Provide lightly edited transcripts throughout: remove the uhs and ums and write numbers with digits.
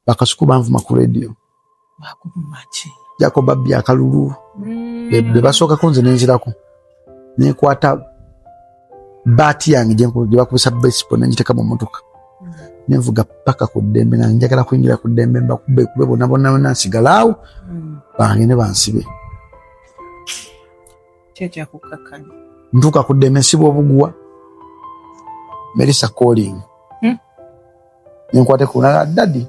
bakasuku banvuma ku radio bakumachi Jacob Babbi akalulu be basooka kunze nenzirako nekwata baati yange gye bakubisa baseball nenjiteka mu motoka nenvuga paka ku ddembe nga njagala kuyingira ku ddembe mbakube bonna nsigalawo bange ne bansibe checha kukakanya ntuuka ku ddembe nsiba obuguwa Melissa calling nenkwate kuna daddy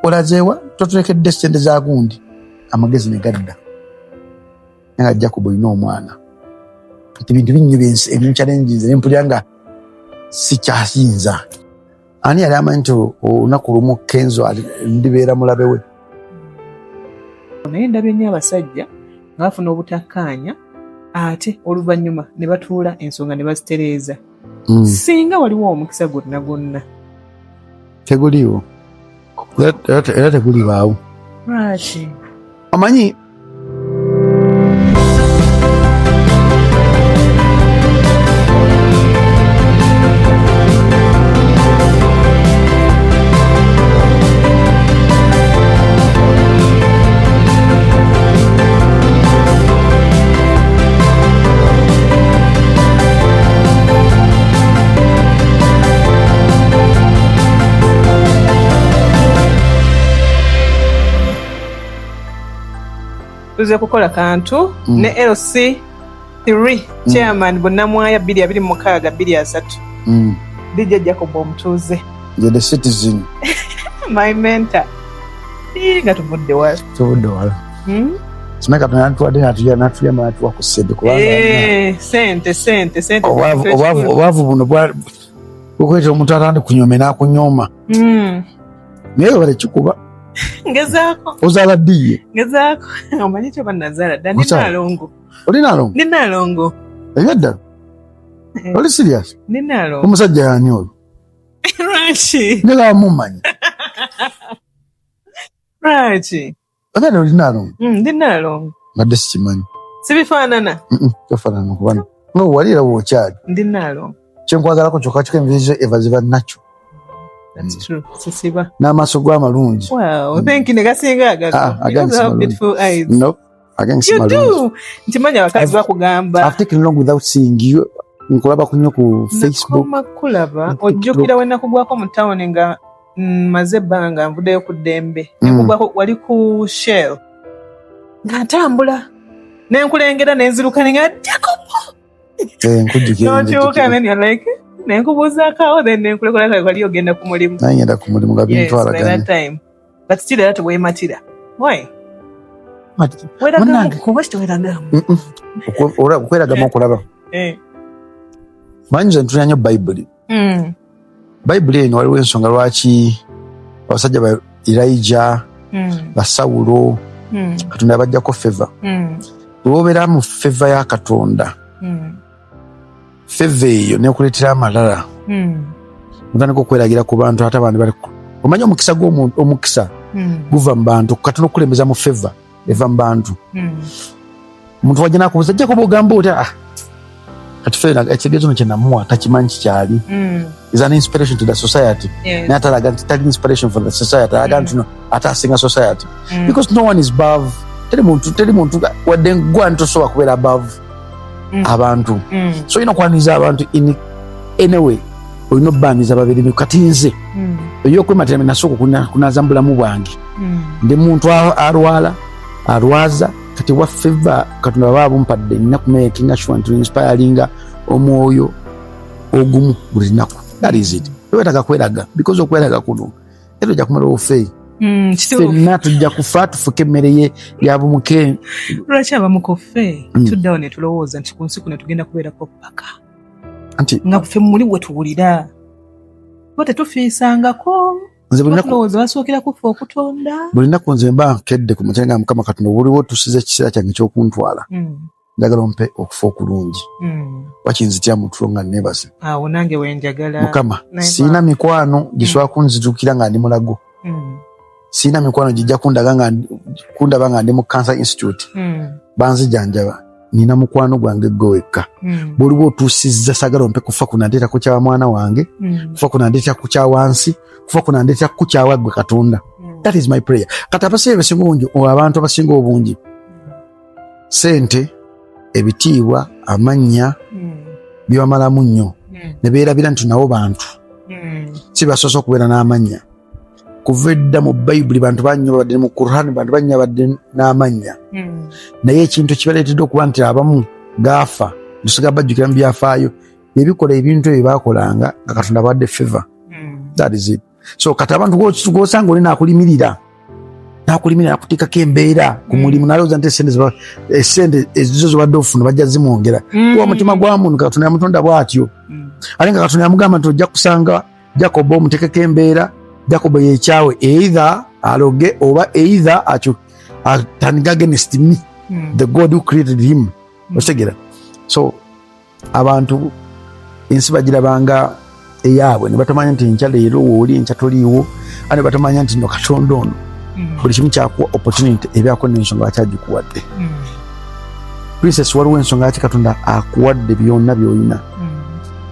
olazeewa totulekedde sente za gundi amagezi ne gadda nga Jacob olina omwana kati bintu binnyo ebinchallenge nze nempulira nga sikyayinza ani yali amanyi nti olunaku lumu Kenzo ndibeera mulabe we naye ndabye nnyo abasajja nga bafuna obutakkaanya ate oluvannyuma ne batuula ensonga ne bazitereeza singa waliwo omukisa gwonna teguliwo era tegulibaawo lwaki amanyi tuze kukola kantu ne LC3 chairman Bonamwaya 2026 2023 DJ Jacob omutuuze the citizen my mentor nga tuvudde wala simeka tunatwadde natuya matu wakusebe kubanga sente obavu buno bukweta omuntu atandi kunyome nakunyoma naye bale kikuba ngezaako ozala ddiye ngezaako omanyi kyo bannazaala dda nina alongo olina alongo nina alongo ebyadda oli serious nina alongo omusajja yani oyo lwaki njagala mumanyi lwaki obyadda olina alongo nina alongo badde sikimanyi sibifaanana tofaanana kubana nga walira wokyali ndina alongo kyenkwagalako kyokka kiko envizo eva ziba nakyo That's true. Sisiba. N'amaaso g'amalungi. Wow, thank you. Negasinga agato. Against have beautiful eyes. Nope. Against you malungi. Do. Ntimanya wakazi bakugamba. I've taken long without seeing you. Nkulaba kunyo ku Facebook. Nakulaba. Ojjukira wena kugwako mu town nga maze banga nvudeyo ku ddembe. Nekugwako wali ku Shell. Natambula. Nenkulengera nenziruka nga Jacob. Nkujjukira. Nokyuka and you're like nenkubuuza akawo then nenkulekola wali ogenda ku mulimu. Nanyenda ku mulimu nga bintwalaganye. Yes, that time. But still that way matira. Why? Mati. Munange kubashito weragamu. Okweragamu okulaba. Manyi nze ntunya nnyo Bayibuli. Bayibuli eno waliwo ensonga lwaki abasajja ba Elijah, ba Sawulo, Katonda yabajjako feva. Wobeera mu feva ya Katonda. Feva eyo nekuleetera amalala. Mutandika okweragira ku bantu ate abandi bali. Omanyi omukisa omukisa guva mu bantu katono okulembeza mu feva eva mu bantu. Omuntu wajja nakubuuza jja kuba ogamba ota kati fena ekigezo kye namuwa takimanyi kikyali. Is an inspiration to the society. Naye atalaga nti tali inspiration for the society. Alaga nti ate asinga society. Because no one is above. Teri muntu wadde gwa ntosobola kubeera above abantu. So olina okwaniza abantu in any way. Olina obbaniza babiri kati nze ey'okwematira nasooka kunaza mu bulamu bwange. Ndi muntu alwaza kati wa feva Katonda baba bumpadde nina kumakinga sure to inspiringa omwoyo ogumu buli lunaku. That is it. Wetaka kweraga because okweraga kuno era ojja kumala ofe. Fenna tujja kufa tufuke emmere yabumuke. Lwaki abamukofe tuddawo ne tulowooza nti ku nsi kuno tugenda kubeerako paka nga kufe muli we tuwulira bo tetufiisangako tulowooza basookera kufa okutonda. Buli nnaku nze mba nkedde ku mukyanga nga Mukama Katonda buliwo tusize ekiseera kyange ekyokuntwala njagala ompe okufa okulungi. Wakinzitya mu tulo nga neebase awo nange wenjagala Mukama siina mikwano gisobola kunzijukira nga ndi mulago. Siina mikwano gijja kundaba nga ndi mu Cancer Institute banzijanjaba nina mukwano gwange gwewekka bw'oliba otuusizza sagala ompe kufa kunandeeta ku kya mwana wange kufa kunandeeta ku kya wansi kufa kunandeeta ku kyawa gwe Katonda. That is my prayer. Kati abasinga basinga obungi abantu abasinga obungi sente ebitiibwa amannya bibamalamu nnyo ne beerabira nti nabo bantu si basoose okubeera n'amannya. Kuva edda mu Bayibuli bantu banywa badde mu Qur'an bantu banywa badde n'amannya naye ekintu kibaleetedde okuba nti abamu gaafa dusiga bajjukira mu byafaayo ebikola ebintu ebyo baakolanga nga Katonda badde favor. That is it. So kati abantu gosanga oli nakulimirira nakutikako embeera ku mulimu nalowooza nti esente ezizo zobadde ofuna bajja zimwongera kuba omutima gwa muntu Katonda yamutonda bw'atyo ate nga Katonda yamugamba nti ojja kusanga Jacobo omutekeko embeera Jacobo yekyawe either aloge oba either atandika against me the God who created him. Otegera. So abantu ensi bagirabanga eyaabwe ne batamanya nti nkya leero wooli nkya toliiwo ate batamanya nti no Katonda ono buli kimu kyakuwa opportunity ebyako n'ensonga akyagikuwadde. Princess waliwo ensonga ati Katonda akuwadde byonna by'olina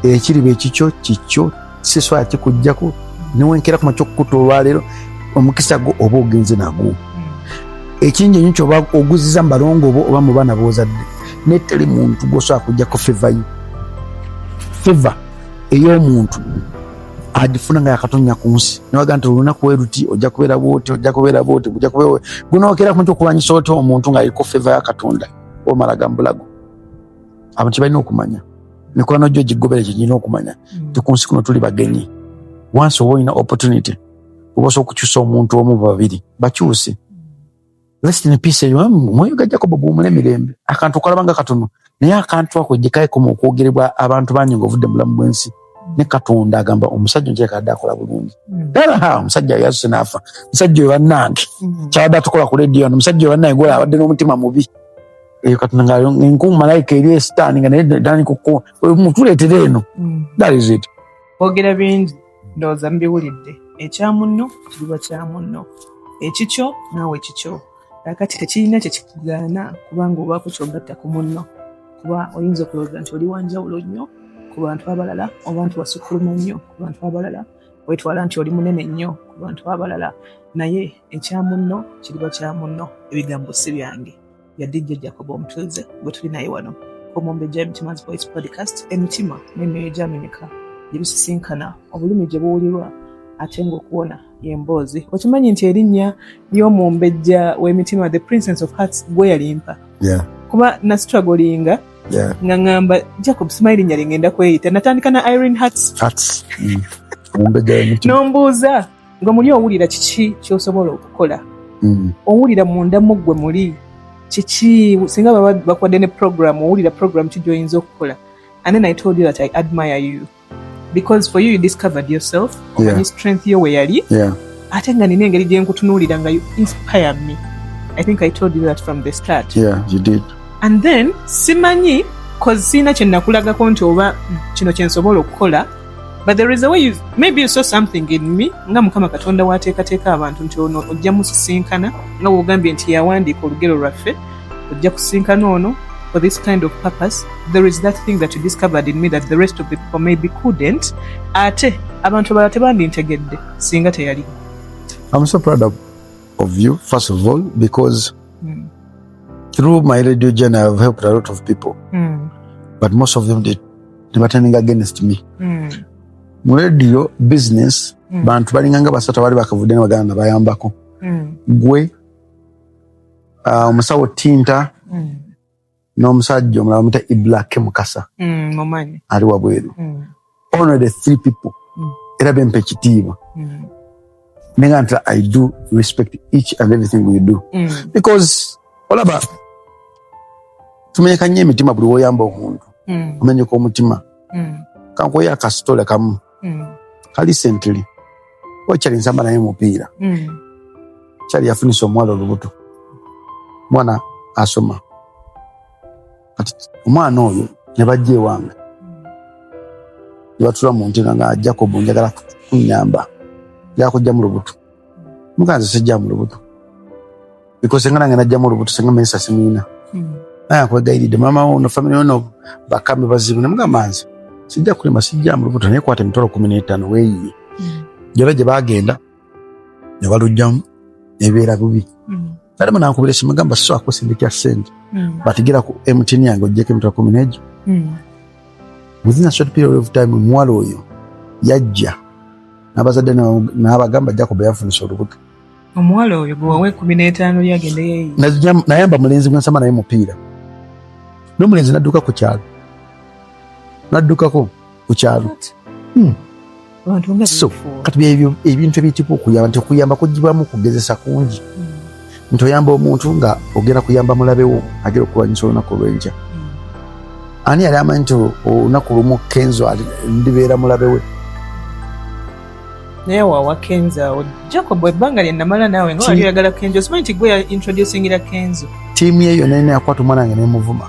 ekiriba ekikyo kikyo siswa yakikuggyako niwenkera ku makyo okukuta olwaleero omukisa gwo oba ogenze nagwo ekingi ennyo kyoba oguziza mu balongo bo oba mu baana boozadde netali muntu gwosobola kuggyako feva ey'omuntu agifuna nga yakatonya ku nsi niwaga nti olunaku weruti ojja kubeera bwoti gunookera ku makyo okulwanyisa oti omuntu ng'aliko feva ya Katonda omala gambulago. Abantu balina okumanya mikwano gyo gigobera kyegirina okumanya ti ku nsi kuno tuli bagenyi. Once oba olina opportunity obosa okukyusa omuntu omu babiri bakyuse rest in peace eyo mwoyo ga Jacob bw'omula emirembe akantu okalabanga katono naye akantu ako gyekayekoma okwogerebwa abantu bangi ng'ovudde mu bulamu bw'ensi ne Katonda agamba omusajja nkyekadde akola bulungi dala omusajja yasuse n'afa omusajja oyo bannange kyabadde atukola ku lediyo omusajja oyo bannange gwola abadde n'omutima mubi eyo Katonda nga enkumu malayika eri esitaani nga naye dani kuko mutuleetere eno. That is it. Ogera bingi ndowooza mbiwulidde ekyamunno kiriba kyamunno ekikyo naawe kikyo kakati tekirina kyekikugaana kubanga obaako kyogatta ku munno kuba oyinza okulowooza nti oli wanjawulo nnyo ku bantu abalala oba nti wasukkuluma nnyo ku bantu abalala wetwala nti oli munene nnyo ku bantu abalala naye ekyamunno kiriba kyamunno. Ebigambo si byange bya DJ Jacob Omutuuze gwe tuli naye wano Omwombejja Emitimaz Voice Podcast. Emitima n'emyoyo gyamenyeka ebisisinkana obulumi gye buwulirwa ate ng'okuwona y'emboozi. Okimanyi nti erinnya ly'omwombejja w'emitima the Princess of Hearts gwe yalimpa kuba nastrugglinga nga ngamba Jacob simanyi erinnya lye ngenda kweyita natandika na Irene Hearts nombuuza nga muli owulira kiki ky'osobola okukola owulira munda mu ggwe muli kiki singa baba bakwadde ne program owulira program ki gy'oyinza okukola. And then I told you that I admire you because for you discovered yourself omanyi strength yo weyali ate nga nina engeri gye nkutunuulira nga you inspire me. I think I told you that from the start. Yeah, you did. And then simanyi cause sina kye nakulagako nti oba kino kye nsobola okukola but there is a way maybe you saw something in me nga Mukama Katonda wateekateeka abantu nti ono ojja musisinkana nga bw'ogambye nti yawandiika olugero lwaffe ojja kusisinkana ono for this kind of purpose. There is that thing that you discovered in me that the rest of the people maybe couldn't. Ate abantu bala tebandintegedde singa teyali. I'm so proud of you first of all because through my radio journey I've helped a lot of people but most of them they were turning against me. Mu radio business bantu balinganga basatu bali bakavudde ne bagana nabayambako gwe omusawo Tinta n'omusajja omulala bamuyita Iblake Mukasa mumanyi ali wabweru only the three people era bempa ekitiibwa nenga nti I do respect each and everything we do because olaba tumenyeka nnyo emitima buli woyamba omuntu omenyeka omutima kankoya akasitole kamu recently wakyali nsamba naye mupiira kyali yafunisa omuwala olubuto mwana asoma kati omwana oyo ne bajja ewange ne batula mu ntina nga Jacob njagala kunyamba yakujja mu lubuto mukanze sijja mu lubuto because senga nange najja mu lubuto senga mensa simina kwegayiride mama ono family ono bakame bazibu namugamba nze sijja kulima sijja mu lubuto naye kwata emitwalo 15 weeyiye jolo gye bagenda ne balujjamu ebeera bubi alema nankubira esimu gamba so akusindikya sente batigira ku MTN yange ojjeko emitwalo 10 within a short period of time muwala oyo yajja n'abazadde n'abagamba Jacob yafunisa olubuto. Omuwala oyo gwe wawe 15 lyagenda yeeyi nayamba mulenzi gwensama naye mupiira n'omulenzi nadduka ku kyalo naddukako ku kyalo so kati ebintu ebiyitibwa okuyamba nti okuyamba kugibwamu kugezesa kungi nti oyamba omuntu nga ogenda kuyamba mulabewo agera okulwanyisa olunaku olw'enkya ani yali amanyi nti olunaku lumu Kenzo ndibeera mulabewe naye wawa Kenzo Jacob ebbanga lyennamala naawe nga wali oyagala Kenzo simanyi nti gwe introducingira Kenzo tiimu eyo naye neyakwata omwana wange nemuvuma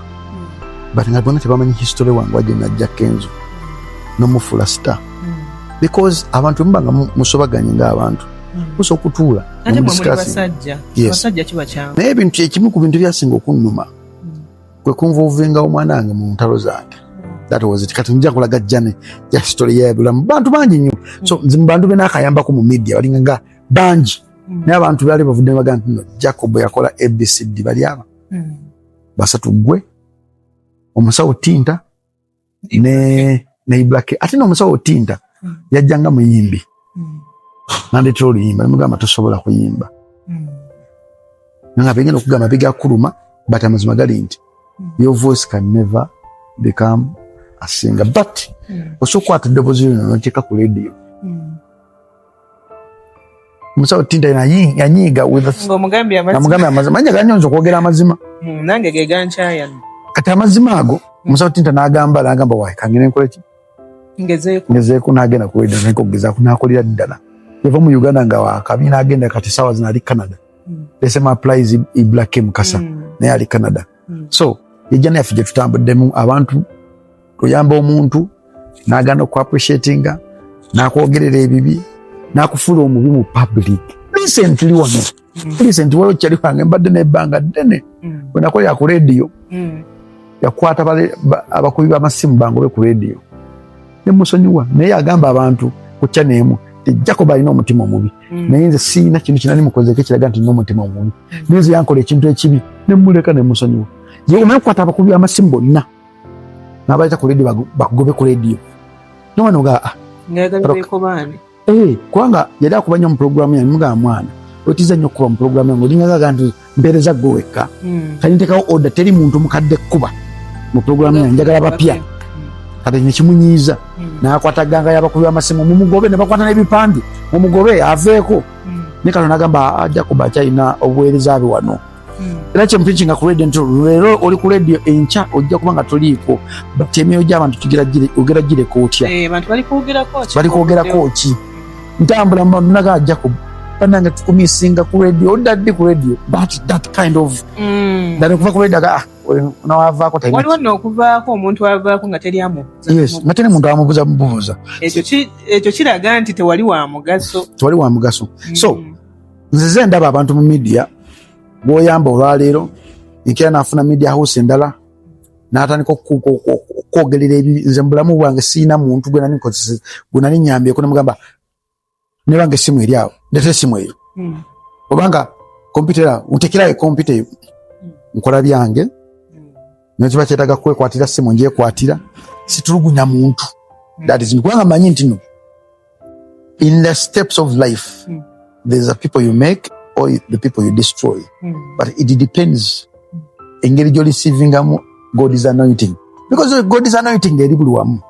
but nga bonna tebamanyi history wange wajje najja Kenzo n'omufuula star because abantu mubanga musobaganye ng'abantu musa okutuula ate bwe muli basajja kiba kyangu naye ebintu ekimu ku bintu byasinga okunnuma kwe kunvuuvinga omwana wange mu ntalo zange that was it kati nja kulaga jjane ya history y'ebulamu bantu bangi nnyo so nze mu bantu benakayambako mu media balinga nga bangi naye abantu baali bavudde ne bagamba nti Jacob yakola ABCD bali aba basatu gwe omusawo Tinta ne Iblake ate n'omusawo Tinta yajjanga muyimbi nandetera oluyimba nemugamba tosobola kuyimba nga bengenda okugamba bigakuluma but amazima gali nti your voice can never become a singer but osokwata eddoboozi lyo noteeka ku radio omusawo Tinta yanyiiga namugambye amazima manya ganyonza okwogera amazima nange ge gankyaya kati amazima ago omusawo Tinta n'agamba wayi kangire nkole ki ngezeeko n'agenda ku radio nkogezaako n'akolera ddala yava mu Uganda nga wakabi n'agenda kati sawa zina ali Canada lesema applies Iblake Mukasa naye ali Canada so yejja naffe gye tutambuddemu abantu tuyamba omuntu n'agenda ku appreciatinga n'akwogerera ebibi n'akufuula omubi mu public recently waliwo kyali wange mbadde n'ebbanga ddene bwe nakolera ku radio yakwata abakubi b'amasimu bangobe ku radio ne musonyiwa naye agamba abantu ku channel Jacob alina omutima omubi naye nze siina kintu kinani mukozeko ekiraga nti nina omutima omubi nze yankola ekintu ekibi ne muleka ne musonyiwa ye omanyi okukwata abakubi b'amasimu bonna n'abayita ku radio bakugobe ku radio n'omwana ogaa kubanga yali akubanya mu programu yange mugamba mwana otiza nnyo okuba mu programu yange olingaga nti mpeereza gwe wekka kati nteekawo order teri muntu mukadde kuba mu programu yange njagala bapya kati nekimunyiiza n'akwataganga y'abakubi b'amasimu mumugobe ne bakwata n'ebipande mumugobe aveeko ne kano n'agamba Jacob akyalina obuweereza bwe wano era kyemupinkinga ku radio nti leero oli ku radio enkya ojja kuba nga toliiko but emyoyo gy'abantu ogeragireko otya bali kwogerako ki ntambula naga Jacob banange tukumisinga ku radio odadde ku radio but that kind of dani kuva ku radio nawavaako waliwo n'okuvaako omuntu avaako nga teri amubuuza yes nga teri muntu amubuuza ekyo kiraga nti tewali wa mugaso so nzize ndaba abantu mu media bw'oyamba olwaleero nkira naafuna media house endala n'atandika okwogerera ebibi nze mu bulamu bwange siina muntu gwe nani nyambyeko nemugamba ne bange essimu eri awo ndeta essimu eyo obanga kompyuta ntekerayo kompyuta eyo nkola byange nekiba kyetaaga kwekwatira ssimu njekwatira situlugunya muntu kubanga manyi nti no in the steps of life there's a people you make or the people you destroy but it depends engeri gy'oliceivingamu God's anointing because God's anointing eri buli wamu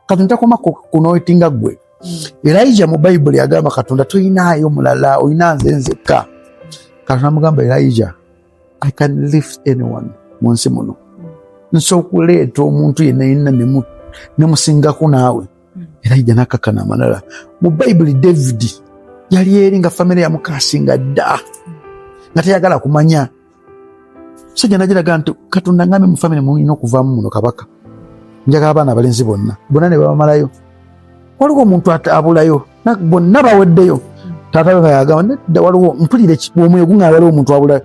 Katonda takoma kunoitinga gwe Elijah mu Bible yagamba Katonda tuyinaayo mulala oyina nze nzekka Katonda mugamba Elijah I can lift anyone mu nsi muno nso okuleeta omuntu yenna nemusingako naawe Elijah nakakana amalala mu Bible David yali eri nga family ya mukasinga dda nga teyagala kumanya sajja nagiraga nti Katonda ngambe mu family mulina okuvaamu muno kabaka njagala abaana abalenzi bonna ne babamalayo waliwo omuntu abulayo bonna baweddeyo taata we yagamba nedda waliwo mpulire omwoyo guŋŋaala waliwo omuntu abulayo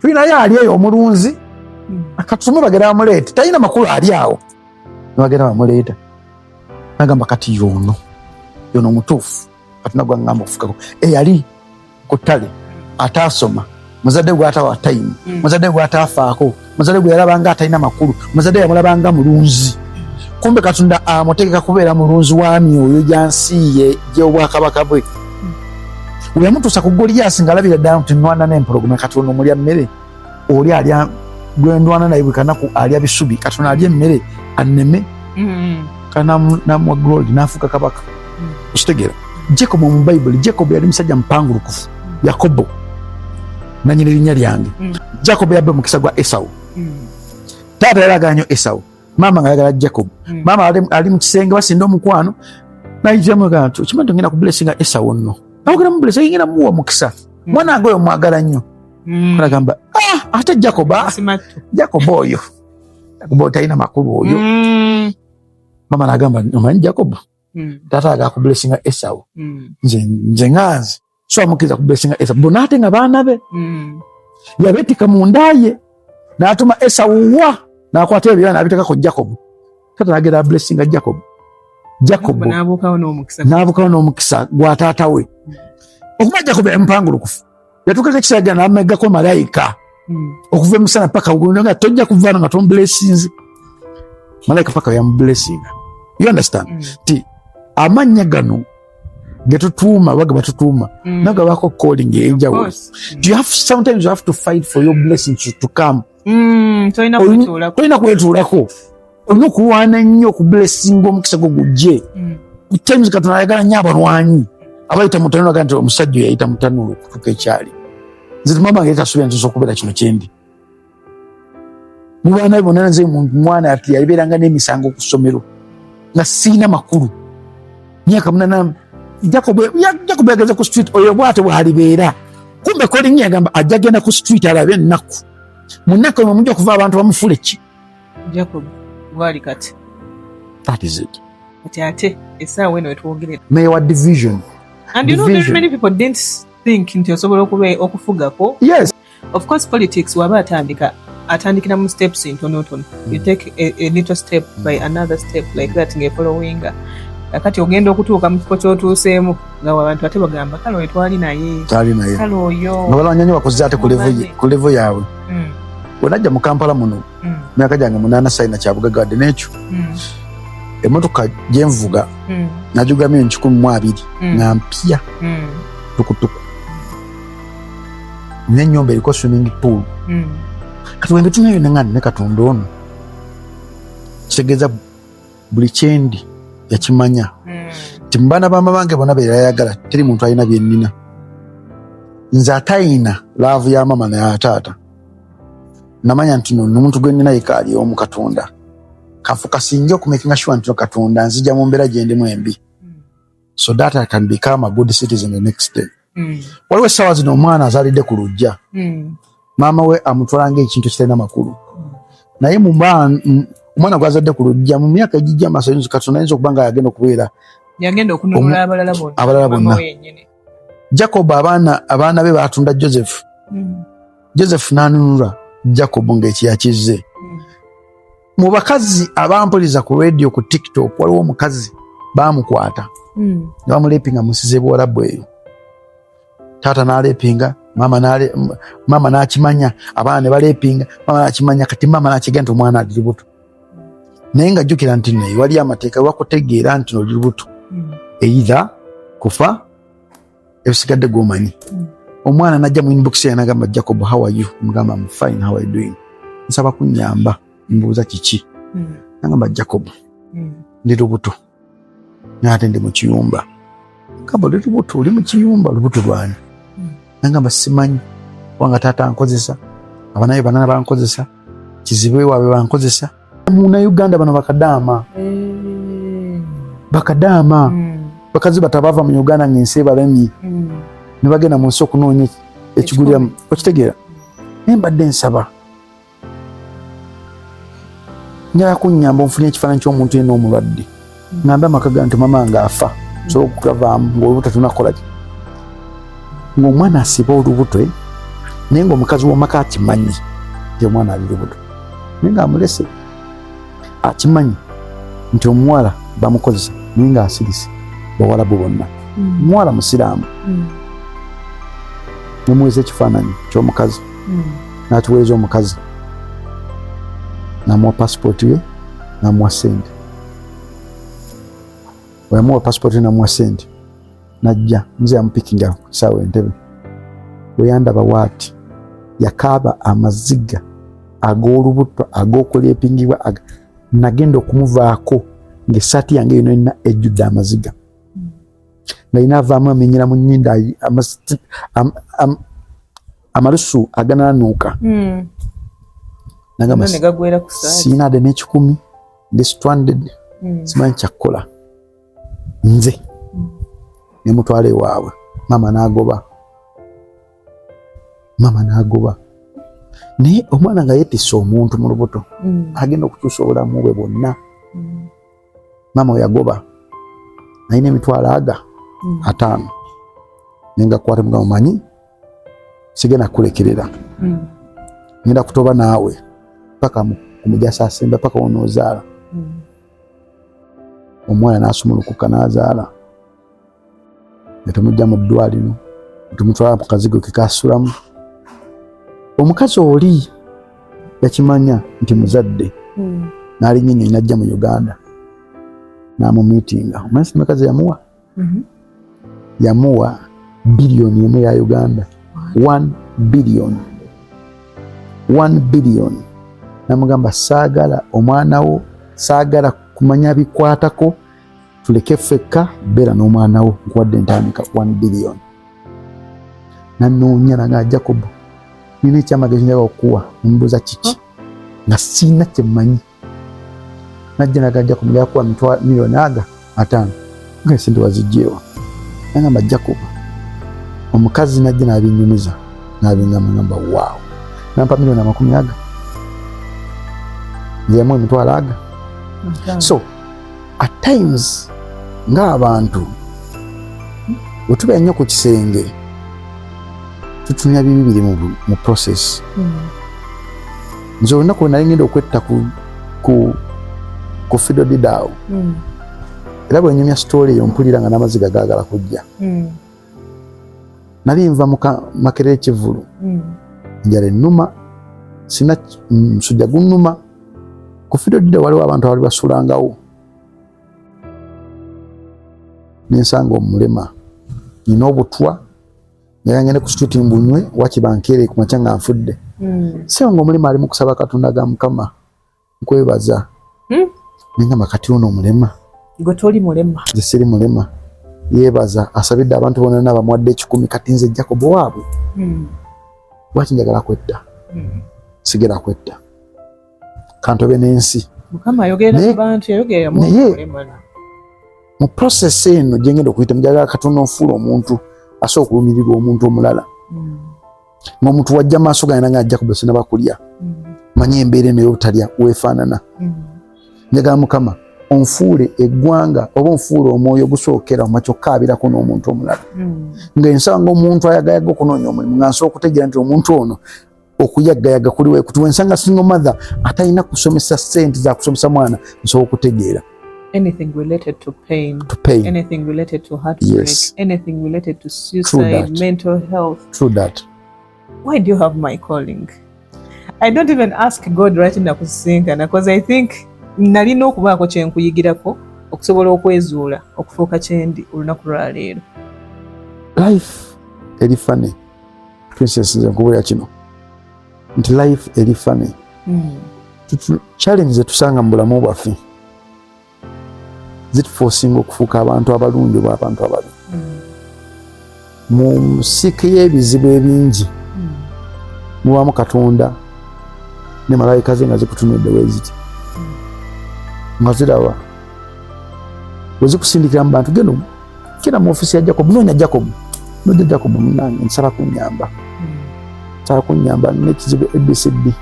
tulina yali eyo omulunzi akatume bagera bamuleeta talina makulu ali awo bagera bamuleeta nagamba kati yono mutuufu kati nagwa ngamba okufukako eyali ku ttale ataasoma muzadde gwe atawa time muzadde gwe ataafaako muzadde gwe yalabanga atalina makulu muzadde yamulabanga mulunzi kumbe Katonda amutegeka kubeera mulunzi wa myoyo gya nsi ye gy'obwakabaka bwe bwe yamutuusa ku Goliaasi ng'alabira ddala nti nnwana n'empologoma Katonda omulya mmere oli alya gwe ndwana naye bwe kanaku alya bisubi Katonda alya emmere anneme kana namwa glory n'afuuka kabaka okitegeera Jacob mu Bayibuli Jacob yali musajja mpangulukufu Yakobo nanyina erinnya lyange Jacob yabbe mukisa gwa Esau taata yalagala nnyo Esau mama ngayagala Jacob mama ali mu kisenge basinda omukwano nayitiramu gana nti okimanyi ngenda ku blessinga Esau nno nawogera mu blessing ngenda muwa mukisa mwana wange oyo mwagala nnyo nagamba ate Jacob oyo talina makulu oyo mama nagamba omanyi Jacob taata agala ku blessinga Esau nze nganze so amukiriza ku blessinga Esau bona ate nga baana be yabeetika mu nda ye n'atuma Esau wa n'akwata ebyo n'abiteekako Jacob taata nagenda blessinga Jacob n'abuukawo n'omukisa gwa taata we okuba Jacob empangulukufu yatuukako ekiseera n'ameggako malayika okuva emisana paka nga tojja kuvaano nga tomublessinze malayika paka yamublessinga you understand ti amannya gano getutuuma baga batutuuma naga bako calling enjawulo sometimes you have to fight for your blessings to come tolina kwetuulako olina okulwana nnyo okublessinga omukisa gwo gujje times Katonda ayagala nnyo abalwanyi abayita mutanula aga nti omusajja yayita mutanula okutuuka ekyali nze mama nge kasuubira ntuusa okubeera kino kyendi mu baana be bonna nze mwana ati yabeeranga n'emisango ku ssomero nga siina makulu myaka munana Jacob yageze ku street oyo bwate bwalibeera kumbe kolingi yagamba ajja genda ku street alabe ennaku mu nnaku omwo mujja kuva abantu bamufule ki Jacob gwali kati that is it ate essaawa eno wetwogerera mayor wa division and you know very many people didn't think nti osobola okufugako yes of course politics waba atandikira mu steps ntonotono you take a little step by another step like that following kati ogenda okutuuka mu kifo kyotuuseemu nga abantu ate bagamba kale oyo twali naye kale oyo nga balwanyanyi bakoze ate ku level yaabwe bwenajja mu Kampala muno myaka gyange 8 sayina kyabugagadde n'ekyo emmotoka gyenvuga najugamye 120 nga mpya tukutuku n'ennyumba eriko swimming pool kati wembe tunayo nangani ne Katonda ono kitegeeza buli kyendi yakimanya ti mubaana ba mamange bonna beerayagala teri muntu alina byennina nze atayina laavu ya mama naye taata namanya nti nomuntu gwe nnina yekaali omu Katonda kafuka sinja okumakinga sure nti Katonda nzija mu mbeera gye ndimu embi so that I can become a good citizen the next day waliwo essaawa zino omwana azaalidde ku lujja maama we amutwalanga ekintu kitalina makulu naye omwana gwazadde ku lujja mu myaka egijja amaaso Katonda ayinza okuba nga yagenda okununula abalala bonna Jacob abaana be baatunda Joseph n'anunula Jacob ng'ekiyakizze mu bakazi abampuliriza ku radio ku TikTok waliwo omukazi baamukwata ne bamuleepinga musize bwalabu eyo taata n'aleepinga mama n'akimanya abaana ne baleepinga mama n'akimanya kati mama n'akigenda nti omwana ali lubuto naye nga jjukira nti naye wali amateeka wakutegeera nti oli lubuto either kufa ebisigadde gw'omanyi omwana najja mu inbox ye n'agamba Jacob how are you mugamba I'm fine how are you doing nsaba kunnyamba mbuuza kiki nagamba Jacob ndi lubuto n'ate ndi mu kiyumba ngamba oli lubuto oli mu kiyumba lubuto lwani nagamba simanyi wanga taata ankozesa abanaye banana bankozesa kizibe waabwe bankozesa muna Uganda bano bakadaama bakazi batabava mu Uganda ng'ensi ebalemye ne bagenda mu nsi okunoonya ekiguliramu okitegeera naye mbadde nsaba njala kunnyamba onfunye ekifaananyi ky'omuntu yenna omulwadde ngambe amaka ga nti mama nga afa sobola okugavaamu ng'olubuto tunakola ki ng'omwana asiba olubuto naye ng'omukazi w'omaka akimanyi nti omwana ali lubuto, naye ng'amulese akimanyi nti omuwala bamukozesa, naye ng'asirise bawalabu bonna. Omuwala musiraamu nemuweesa ekifaananyi ky'omukazi, n'atuweereza omukazi, n'amuwa pasipooti ye, n'amuwa ssente. Bwe yamuwa pasipooti ye n'amuwa ssente, n'ajja nze yamupikinga ku kisaawe Entebbe. Bwe yandaba bw'ati yakaaba amaziga ag'olubuto ag'okuleepingibwa, nagenda okumuvaako ng'essaati yange yonna erina ejjudde amaziga, nga yina avaamu amenyera mu nnyindo amalusu aganaanuuka. Nagamba siina ade n'ekikumi, ndi stranded, simanyi kyakkola. Nze ne mutwala ewaabwe, maama n'agoba. Naye omwana nga yeetisse omuntu mu lubuto, agenda okukyusa obulamu bwe bwonna. Maama we yagoba, nalina emitwalo 5, naye nga kwate mugamba manyi sigenda kulekerera, ngenda kutoba naawe paka kumujasa asemba paka onoozaala. Omwana n'asumulukuka n'azaala, ne tumujja mu ddwaliro, tumutwala mu kazigo ke kaasulamu. Omukazi oli yakimanya nti muzadde, n'alinnya n'ajja mu Uganda n'amumiitinga. Omanyi omukazi yamuwa? Yamuwa billion emu ya Uganda, 1 billion. Namugamba saagala omwana wo, saagala kumanya bikwatako, tuleke ffekka, beera n'omwana wo, nkuwadde entandika 1 billion. Nanoonya nga Jacob, nina ekyamagezi njagala okuwa, nemubuuza kiki nga siina kye mmanyi. Najja naga Jacob nga yakuwa milioni 5 nga sente wazigyewa. Nagamba Jacob, omukazi najja n'abinyumiza, n'abingamba ngamba waaw, nampa milioni 50, nze yamuwa emitwalo 5. So at times ng'abantu bwe tubeera nnyo ku kisenge tutunya bibi biri mu process. Nze olunaku lwe nali ngenda okwetta ku Fido Didaawo, era bwe nyumya story eyo mpulira nga n'amaziga gaagala kujja. Nali nva mu Makerere Kivulu, njala ennuma, sina musujja gunnuma. Ku Fido Didaawo waliwo abantu abali basulangawo, nensanga omulema, nina obutwa, naye ngende ku street mbunywe wakiba nkeere ku makya nga nfudde. Seewa ng'omulema ali mu kusaba Katonda ga Mukama, nkwebaza. Nengamba kati ono omulema, gwe toli mulema, nze siri mulema, yeebaza, asabidde abantu bonna n'abamuwadde 10, kati nze Jacob waabwe. Lwaki njagala kwetta? Sigera kwetta, kantobe n'ensi. Mukama ayogera ku bantu, yayogera mu mulema. Mu process eno gye ngenda okuyita, njagala Katonda onfuula omuntu asobola okulumirirwa omuntu omulala. Ng'omuntu wajja maaso gange nga Jacob sinaba kulya, manyi embeera eno y'obutalya weefaanana. Njagala Mukama onfuule eggwanga oba onfuule omwoyo gusookera mu kyokkaabirako n'omuntu omulala. Ng'ensaba ng'omuntu ayagayaga okunoonya omulimu nga nsobola okutegeera nti omuntu ono okuyagayaga kuliwe kutuwe ensanga single mother atalina kusomesa ssente za kusomesa mwana, nsobola okutegeera. Anything related to pain, anything related to heartbreak, yes. Anything related to suicide, mental health. True that. Why do you have my calling? I don't even ask God right now kusinkana, because I think nalina okubaako kye nkuyigirako okusobola okwezuula okufuuka kyendi olunaku lwa leero. Life eri funny. Princess nze nkubulira kino nti life eri funny. Challenge zetusanga mu bulamu bwaffe zituforcinga okufuuka abantu abalungi oba abantu ababi. Mu nsiko y'ebizibu ebingi mubaamu Katonda ne malayika ze nga zikutunudde weeziti, nga ziraba bwe zikusindikira mu bantu. Genda mu ofisi ya Jacob, noonya Jacob, nojja Jacob munange nsaba kunnyamba n'ekizibu ABCD.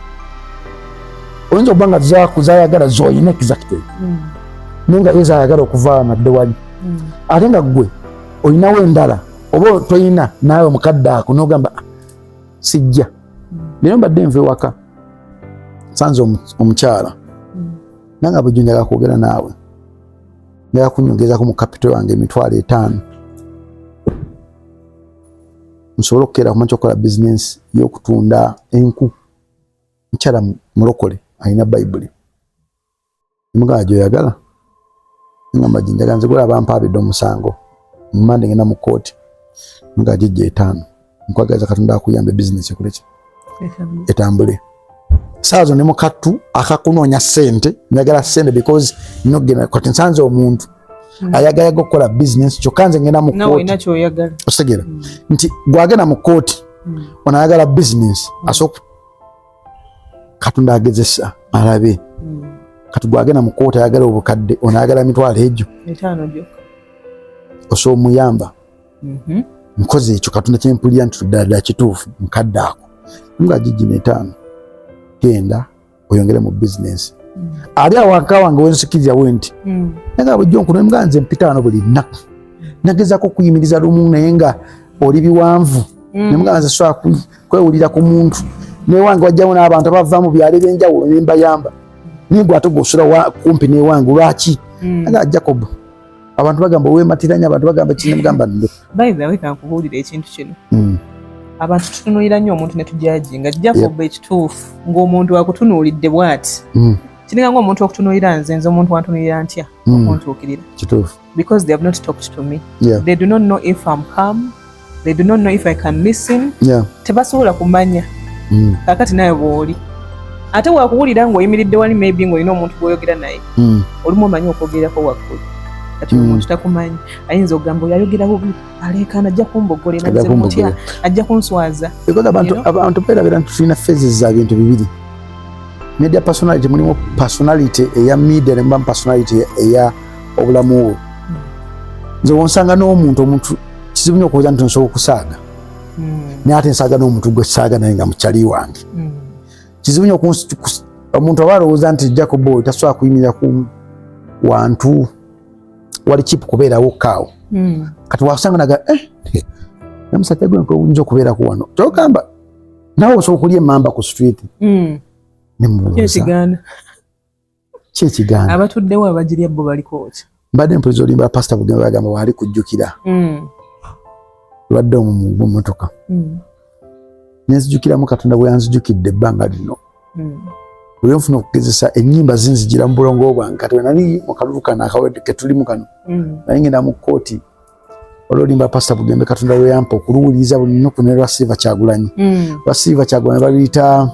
Oyinza okuba nga zayagala z'oyina exactly, naye nga ye zayagala okuvaala nadde wali, ate nga ggwe olinawo endala oba toyina naawe mukadde ako n'ogamba sijja naye mbadde nve waka sanze omukyala nanga bujjo njaga kwogera naawe njaga kunyongezako mu kapito wange $5,000 nsobola okukeera kuma kyokola bizinesi y'okutunda enku mukyala mulokole alina bayibuli mugamba gyoyagala ngamba jinjaga nze gula bampaabidde omusango mmande ngenda mu kooti nga jijja 5 nkwagaza Katonda akuyambe bizinesi ekoleki etambule saazo ne mukattu akakunoonya ssente njagala ssente because nogena kati nsanze omuntu ayagala okukola bizinesi kyokka nze ngenda mu kooti osegera nti gwagenda mu kooti onayagala bizinesi asooka Katonda agezesa alabe kati gwagenda mu kooti ayagala obukadde onayagala mitwalo egyo 5 gyo osobola omuyamba nkoze ekyo Katonda kyempulira nti ddala kituufu mukadde ako nga jijji 5 genda oyongere mu bizinesi ali awaka wange wensikiriza wenti nga bujjo nkuno mga nze mpita buli nnaku nagezako kuyimiriza lumu naye nga oli biwanvu nemuga nze sobola kwewulira ku muntu newange wajjamu n'abantu abava mu byalo ebyenjawulo nembayamba nigwe ate gwosula kumpi newange lwaki nga Jacob abantu bagamba owematiranya abantu bagamba kine mugamba ndo by the way kankubuulira ekintu kino abantu tutunuulira nnyo omuntu ne tujajinga Jacob ekituufu ng'omuntu akutunuulidde bw'ati kiringa ng'omuntu okutunuulira nze omuntu wantunuulira ntya okuntuukirira kituufu because they have not talked to me they do not know if I'm calm they do not know if I can listen tebasobola kumanya kakati naye bw'oli ate wakuwulira ng'oyimiridde wali maybe ng'olina omuntu gw'oyogera naye olumu omanyi okwogerako waggulu kati omuntu takumanyi ayinza okugamba oyayogera bubi aleekaana ajja kumbogolera nze mutya ajja kunswaza abantu beerabira nti tulina phases za bintu bibiri media personality mulimu personality eya media nemubamu personality eya obulamu bwo nze wonsanga n'omuntu kizibu nnyo okubuuza nti nsobola okusaaga naye ate nsaaga n'omuntu gwe saaga naye nga mukyali wange kizibu nnyo omuntu aba alowooza nti Jacob tasobola kuyimirira ku wantu wali chipu kubeerawo kaawo kati wasanga naga namusajja gwe oyinza okubeeraku wano kyogamba nawe osobola okulya emmamba ku street kyekigaana abatuddewo abagirya bo baliko ki mbadde mpuliza olimba pasita Bugembe bagamba waali kujjukira lwadde mu mmotoka nenzijukiramu Katonda bwe yanzijukidde ebbanga lino bwe nfuna okugezesa ennyimba zinzijira mu bulongo bwange kati nali mu kalulu kano akawedde ke tulimu kano naye ngenda mu kkooti olwolimba pasita Bugembe Katonda lwe yampa okuluwuliriza buli nnuku ne lwa Silver Kyagulanyi lwa Silver Kyagulanyi baluyita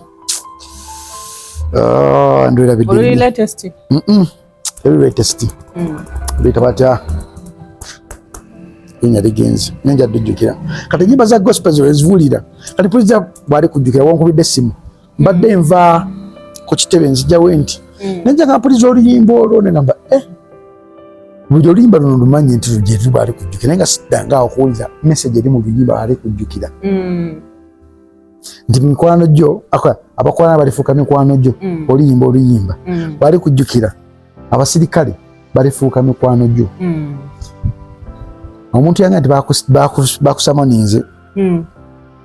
ndwera bidde latest luyita batya inya ligenzi nenja dujukira kati nyimba za gospel zo eziwulira kati puliza bwali kujjukira wankubidde essimu mbadde nva ku kitebe nzija wenti nenja kapuliza oluyimba olwo negamba buli oluyimba luno lumanyi nti lugye tubali kujjukira naye nga siddanga okuwuliza message eri mu luyimba bali kujjukira nti mikwano gyo abakwano balifuuka mikwano gyo oluyimba bali kujjukira abasirikale balifuuka mikwano gyo omuntu yanga nti bakusamoninze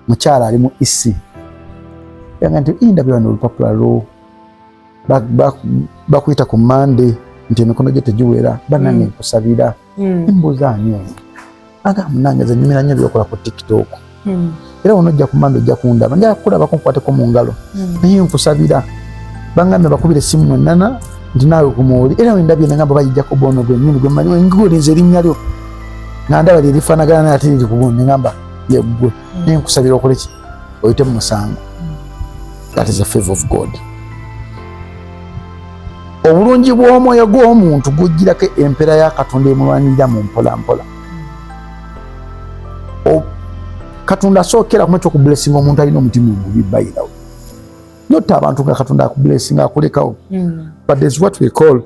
mukyala ali mu isi yanga nti indabira n'olupapula lwo bakuyita ku Monday nti emikono gye tegiwera banange nkusabira embuuza ani ono aga munange ze nyumira nnyo byokola ku TikTok era ono ojja ku Monday ojja kundaba njala kukulabako nkwateko mu ngalo naye nkusabira bangambe bakubira essimu nonnana nti naawe kumuwuli era wendabye nengamba bayijjako bono gwe nnyini gwe mmanyi wengulinze erinnya lyo nandaba lyerifaanagana naye ate liri ku gundi nengamba yeggwe naye nkusabira okoleki oyite mu musango. That is the favor of God. Obulungi bw'omwoyo gw'omuntu gujjirako empera ya Katonda emulwanirira mu mpola mpola. Katonda asookera kumanya okublessinga omuntu alina omutima omubi bayirawo. Not abantu nga Katonda akublessinga akulekawo. But there's what we call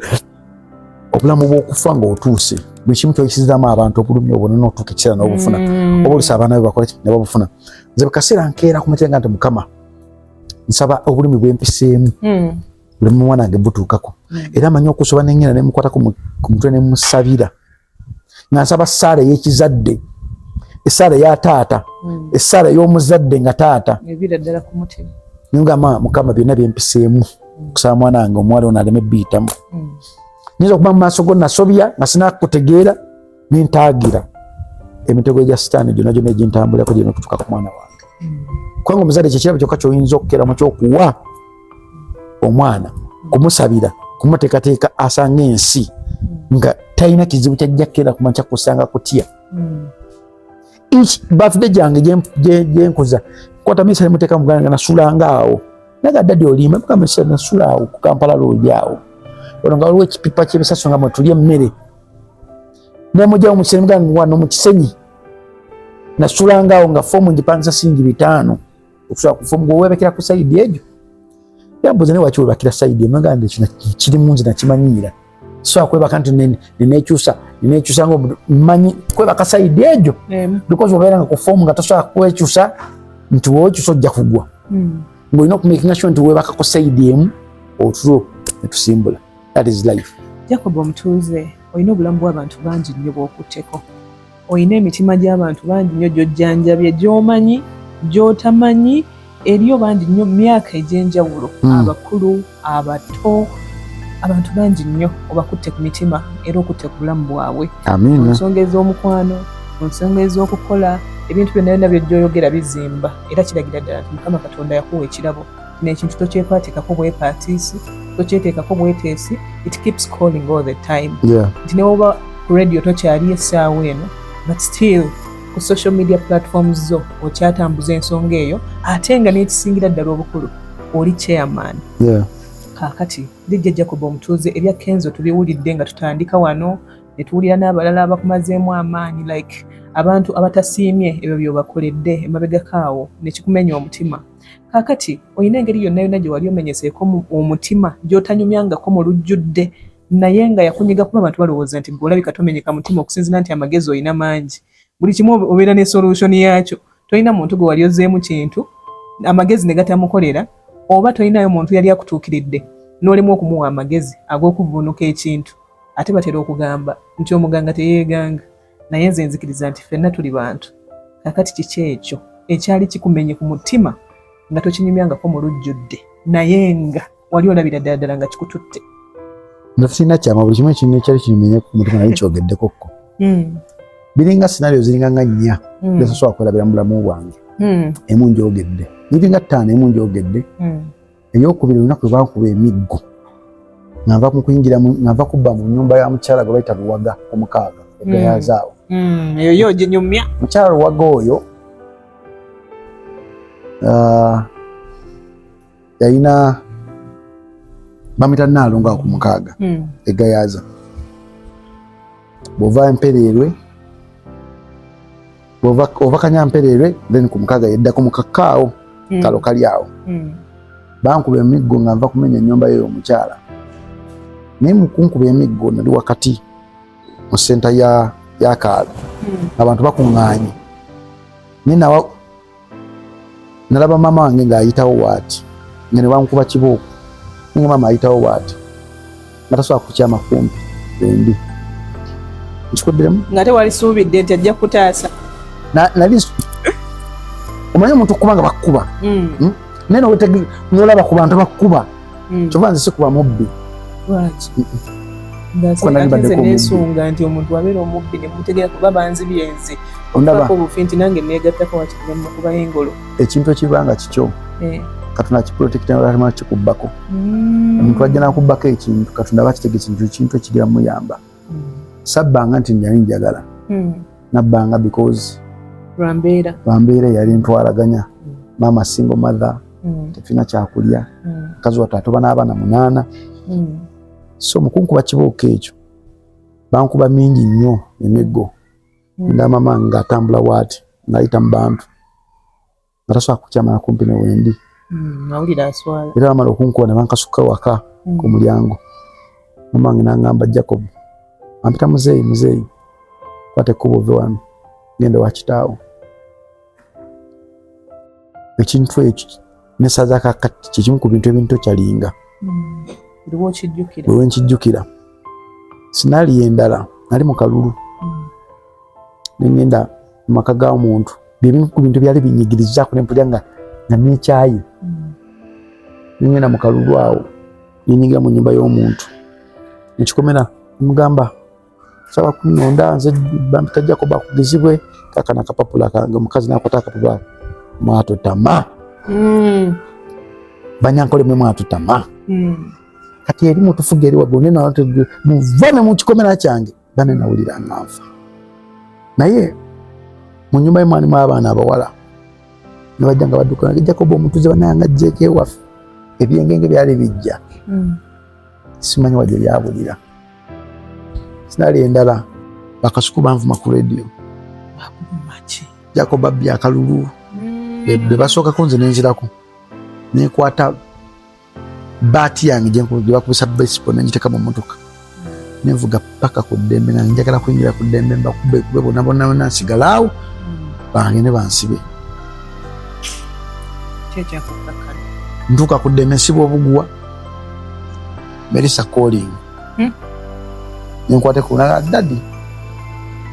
obulamu bw'okufa ng'otuuse. Buli kimu ky'okisizaamu abantu obulumi obwo n'otuuka ekiseera n'obufuna. Oba olisa abaana be bakola ne babufuna. Nze buli kaseera nkeera ku mutima nti Mukama nsaba obulumi bw'empiseemu. Buli mwana wange butuukako. Era amanyi okusoba n'engenda ne mukwata ku mutwe ne musabira. Nga nsaba Saara ey'ekizadde Essala ya taata, essala y'omuzadde nga taata. Ebira ddala ku mutima. Ngamba Mukama byonna byempiseemu kusaba mwana wange omuwala ono aleme biyitamu. Nyinza okuba mu maaso go nasobya nga sinakutegeera nintaagira emitego gya sitaani gyonna gyonna egintambulako gyonna okutuuka ku mwana wange. Kubanga omuzadde kyekirabo kyokka ky'oyinza okukeramu ky'okuwa omwana, kumusabira, kumuteekateeka asanga ensi nga talina kizibu kyajja kukera kumakya kusanga kutya. Birthday gyange gyenkuza kwata misale muteeka muganda nga nasulanga awo naga dadi olimba mukama misale nasula awo ku Kampala road awo olanga waliwo ekipipa ky'ebisaso nga mwetulya emmere nemujjawo musale muganda wano mu Kisenyi nasulanga awo nga foomu ngipangisa singi 5 okusula ku foomu gweweebekera ku sayidi egyo yambuuza ne waki webakira sayidi emaganda ekyo kiri munzi nakimanyiira so akwebaka nti nenekyusa nga mmanyi kwebaka sayidi egyo because obeera nga ku foomu nga tosobola kwekyusa nti wokyusa ojja kugwa ng'olina okumakinga sure nti weebaka ku sayidi emu otulo netusimbula. That is life. Jacob Omutuuze, olina obulamu bw'abantu bangi nnyo bw'okutteko, olina emitima gy'abantu bangi nnyo gy'ojjanjabye, gy'omanyi gy'otamanyi, eriyo bangi nnyo myaka egy'enjawulo, abakulu abato, abantu bangi nnyo obakutte ku mitima era okutte ku bulamu bwabwe mu nsonga ez'omukwano, mu nsonga ez'okukola ebintu byonna byonna by'ojjoyogera bizimba era kiragira ddala nti Mukama Katonda yakuwa ekirabo n'ekintu tokyekwateekako bwepatiisi, tokyeteekako bweteesi, it keeps calling all the time. Nti ne woba ku radio tokyali essaawa eno but still ku social media platforms zo okyatambuza ensonga eyo ate nga n'ekisingira ddala obukulu oli chairman. Kaakati Lijja Jacob Omutuuze ebya Kenzo tubiwulidde nga tutandika wano ne tuwulira n'abalala abakumazeemu amaanyi like abantu abatasiimye ebyo byobakoledde emabegakaawo nekikumenya omutima. Kaakati olina engeri yonna yonna gye wali omenyeseeko omutima gy'otanyumyangako mu lujjudde naye nga yakunyiga kuba abantu balowooza nti olabika tomenyeka mutima okusinzira nti amagezi olina mangi. Buli kimu obeera ne solution yaakyo. Tolina muntu gwe wali ozzeemu kintu amagezi ne gatamukolera oba tolinayo muntu yali akutuukiridde n'olemu okumuwa amagezi ag'okuvvuunuka ekintu ate batera okugamba nti omuganga teyeeganga. Naye nze nzikiriza nti ffenna tuli bantu. Kakati kiki ekyo ekyali kikumenye ku mutima nga tokinyumyangako mu lujjudde naye nga wali olabira ddala ddala nga kikututte? Nafusina kyama buli kimu ekintu ekyali kimenye ku mutima naye kyogeddekokko. Biringa scenario ziringa nga 4 ezisobola kwerabira mu bulamu bwange. Emu njogedde niringa 5 emu njogedde. Eyokubiri olunaku lwe bankuba emiggo nga nva ngava kubba mu nnyumba ya mukyala gwe bayita Luwaga omukaaga egayazaawo. Eyo yo ginyumya mukyala Luwaga oyo yalina bamuyita Naalongo ku mukaaga egayaza. Bw'ova Mpereerwe ova Kanyampereerwe then ku mukaaga yeddako mu kakaawo kalo kali awo. Bankuba emiggo nga nva kumenya ennyumba y'oyo omukyala. Naye mu kunkuba emiggo nali wakati mu senta ya Kaalo abantu bakuŋŋaanye. Naye nalaba maama wange ng'ayitawo waati nga ne bankuba kibooko nga maama ayitawo waati nga tasobola kukyama kumpi embi nkikuddemu nga tewalisuubidde nti ajja kutaasa. Nali omanyi omuntu okuba nga bakkuba naye nolaba ku bantu bakkuba kyova nze sikuba mubbi. Nze neesunga nti omuntu wabeera omubbi ne mutegeera kuba banzibye nze okako obufi nti nange neegattako wakigemu kuba engolo. Ekintu ekibanga kikyo Katonda kiprotecta nga kikubbako. Omuntu wajja nakubbako ekintu Katonda bakitegese nti ekintu ekigira muyamba. Sabbanga nti njali njagala nabbanga because lwambeera yali ntwalaganya maama single mother tefina kyakulya mukazi wa taata oba n'abaana 8 so mukunkuba kibooko ekyo bankuba mingi nnyo emiggo nga maama ng'atambula waati ng'ayita mu bantu nga tasobola kukyamala kumpi ne wendi era bamala okunkuba ne bankasukka waka ku mulyango. Maama wange n'aŋŋamba Jacob ampita muzeeyi kwata ekkubo ove wano genda wa kitaawo. Ekintu ekyo nesaza kakati kyekimu ku bintu ebintu kyalinga bwe nkijjukira. Sinaali endala nali mu kalulu nengenda maka ga omuntu bibimu ku bintu byali binyigiriza ku nempulya nga n'ekyayi ningenda mu kalulu awo ninyigira mu nyumba y'omuntu ekikomera mugamba saba kunonda nze tajja kuba kugizibwe kakana kapapula kange omukazi nakota akapapula mwatotama banyankole mwe mwatotama kati eri mutufuga eri wagone na muvame mu kikomera kyange bane nawulira nava naye mu nyumba y'omwani mw'abaana abawala ne bajja nga badduka Jacob omutuze bananga jjeko ewaffe ebyengenge byali bijja simanyi wadde byabulira sinali endala bakasuku banvuma ku radio Jacob abbi akalulu be basookako nze nenzirako nekwata baati yange gye bakubisa baseball nengiteka mu motoka nenvuga paka ku ddembe nga njagala kuyingira ku ddembe mbakube bonna bonna nsigala awo bangende bansibe ntuuka ku ddembe nsiba obuguwa Melissa calling nenkwate kuna dadi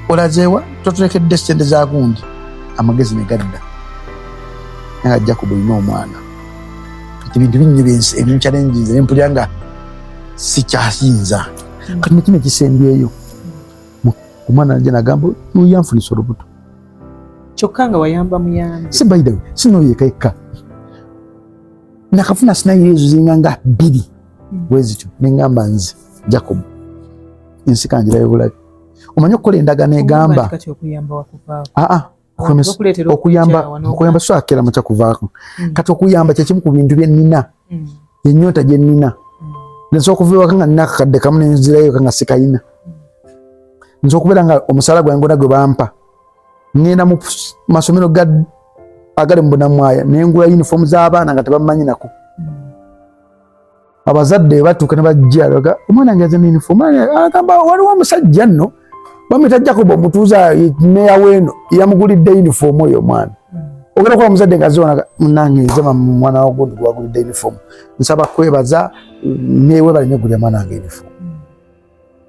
olazeewa totulekedde sente za gundi amagezi ne gadda nga Jacob olina omwana kati bintu bingi ebinchallenge nempulya nga sikyayinza kati nekino ekisembyeyo omwana nje nagamba nuyanfunisa olubuto kyokka nga wayamba muyambi si by the way sinoyekaeka nakafuna sinayiro ezo zinganga 2 bwezityo nengamba nze Jacob ensikanjira yobulabi omanyi okukola endagaano egamba okuyamba so akera macha kuvaako kati okuyamba kyekimu ku bintu byenina enyota gyenina nso okuviwaka nga nina akakadde kamu nenzirayo kanga sikayina nso okubeera nga omusala gwange gwe bampa ngenda mu masomero agali mu Bunamwaya nengula uniform z'abaana nga tebamanyi nako abazadde batuuka ne bajja omwana wange aze uniform agamba waliwo omusajja nno bamwita Jacob omutuuza meya weeno yamugulidde uniform oyo omwana ogenda kuba omuzadde nga zona munange nzema mwana wagundi gwagulidde uniform nsaba kwebaza newebale negulya mwana wange uniform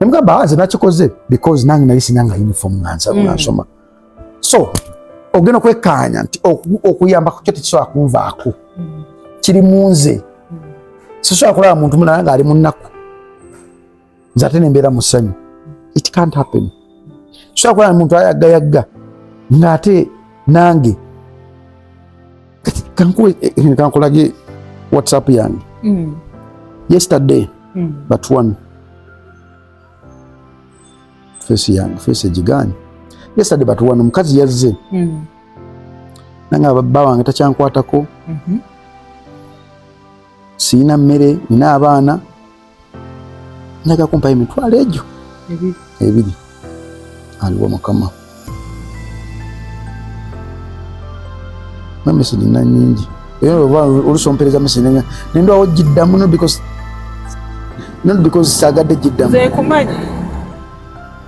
nemugamba nze nakikoze because nange nali sinanga uniform ngansoma so ogenda kwekkaanya nti okuyamba kyo tekisobola kunvaako kiri munze sisobola kulaba muntu mulala nga ali mu nnaku nze ate nembeera mu ssanyu it can't happen sobola kulaba muntu ayagayagga ng'ate nange kankulage WhatsApp yange yesterday but one face egigaanye yesterday but one omukazi yazze nange baba wange takyankwatako siina mmere nina abaana naga kumpayo emitwalo egyo ebiri aliwo mukama message nina nyingi olusompereza message nendwawo giddamu not because sagadde giddamu zekumanyi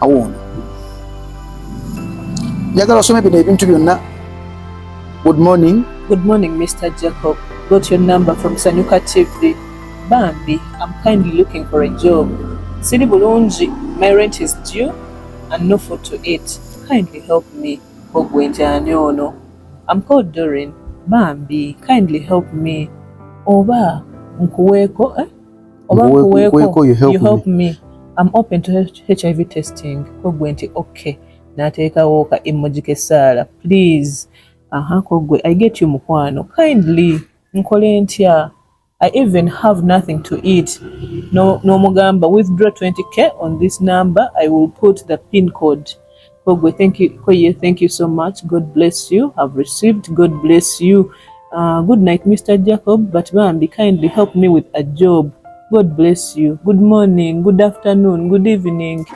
awono njagala osome bino ebintu byonna. Good morning Mr. Jacob, got your number from Sanyuka TV. Bambi, I'm kindly looking for a job. Siri bulungi, my rent is due and no food to eat. Kindly help me. Ogwenjani ono. I'm called Doreen. Bambi, kindly help me. Oba nkuweko you help me. I'm open to HIV testing. Kogwenti okay. Nateeka woka emoji kesala. Please. Kogwe, I get you mukwano. Kindly nkole ntya. I even have nothing to eat. No mugamba, withdraw 20k on this number. I will put the pin code. Kogwe, thank you. Koye, thank you so much. God bless you. I've received. God bless you. Good night, Mr. Jacob. But Bambi, kindly help me with a job. God bless you. Good morning, good afternoon, good evening.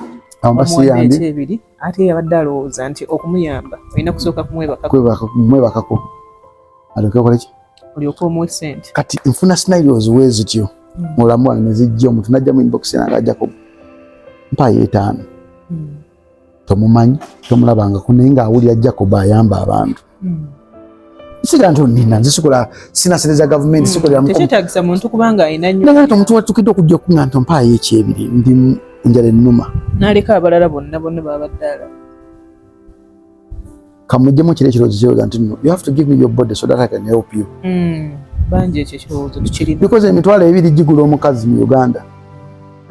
Ate yabadde alowooza nti okumuyamba olina kusooka kumwebakako aliokekoleki olyoka omuwe sente. Kati nfuna scenarios wezityo mulamu wange nezijja omuntu najja mu inbox yange Jacob mpayo 5 tomumanyi tomulabangako naye ngaawulira Jacob ayamba abantu siga nti nina nzisikola sina sente za gavumenti sikolera tekyetagisa muntu kubanga ayina nnyo naye omuntu watukidde okujja okuŋŋa nti mpayo ekyebiri ndi njala ennuma n'aleka abalala bonna babadde alaba kamujjemu kire kirozo kyoga nti you have to give me your body so that I can help you. Banje ekyo kirozo tukirina. Because emitwalo ebiri gigula omukazi mu Uganda.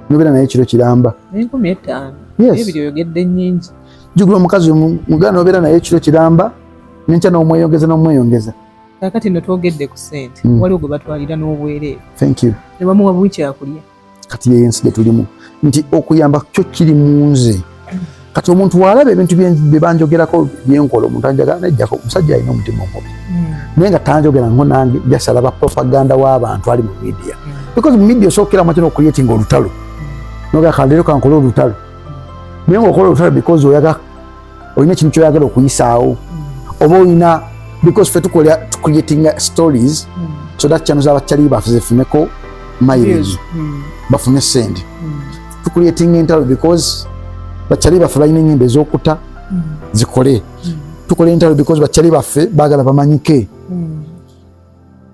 Nobera naye kiro kiramba. 15,000. Yes. Ebiri oyogedde nnyingi. Gigula omukazi mu Uganda nobera naye kiro kiramba. Nencha n'omweyongeza. Kakati no twogedde ku ssente. Waliwo gwe batwalira n'obwereere. Thank you. Ne bamuwa bwiki akulya. Kati yensi gye tulimu. Nti okuyamba kyo kiri mu nze. Kati omuntu walaba ebintu bye banjogerako byenkola omuntu anjaga najjako omusajja alina omutima omubi. Naye nga tanjogera ngo nange byasala ba propaganda w'abantu ali mu media. Because mu media osookera mu kino creating olutalo. Noga kaleero kankola olutalo. Naye ng'okola olutalo because oyaga olina ekintu kyoyagala okuyisaawo. Oba olina because ffe tukola creating stories so that channel z'abakyali baffe zifuneko mileage. Bafune sente. Creating entalo because bakyali baffe balina ennyimba ez'okuta zikole. Tukole entalo because bakyali baffe baagala bamanyike.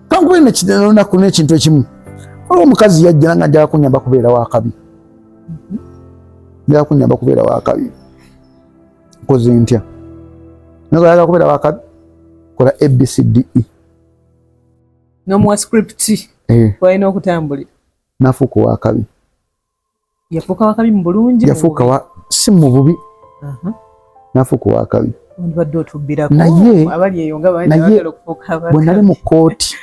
Kankube n'olunaku n'ekintu ekimu. Olwo omukazi yajja nga njagala kunyamba kubeera wakabi. Njagala kunyamba kubeera wakabi. Nkoze ntya? Njagala kubeera wakabi. Kola ABCDE. N'omuwa script. Walina okutambulira. Nafuuka wakabi. Yafuuka wakabi mu bulungi? Yafuuka si mu bubi. Nafuuka wakabi. Wandibadde otubbirako. Naye abali eyo nga baagala okufuuka wakabi. Bwe nali mu kooti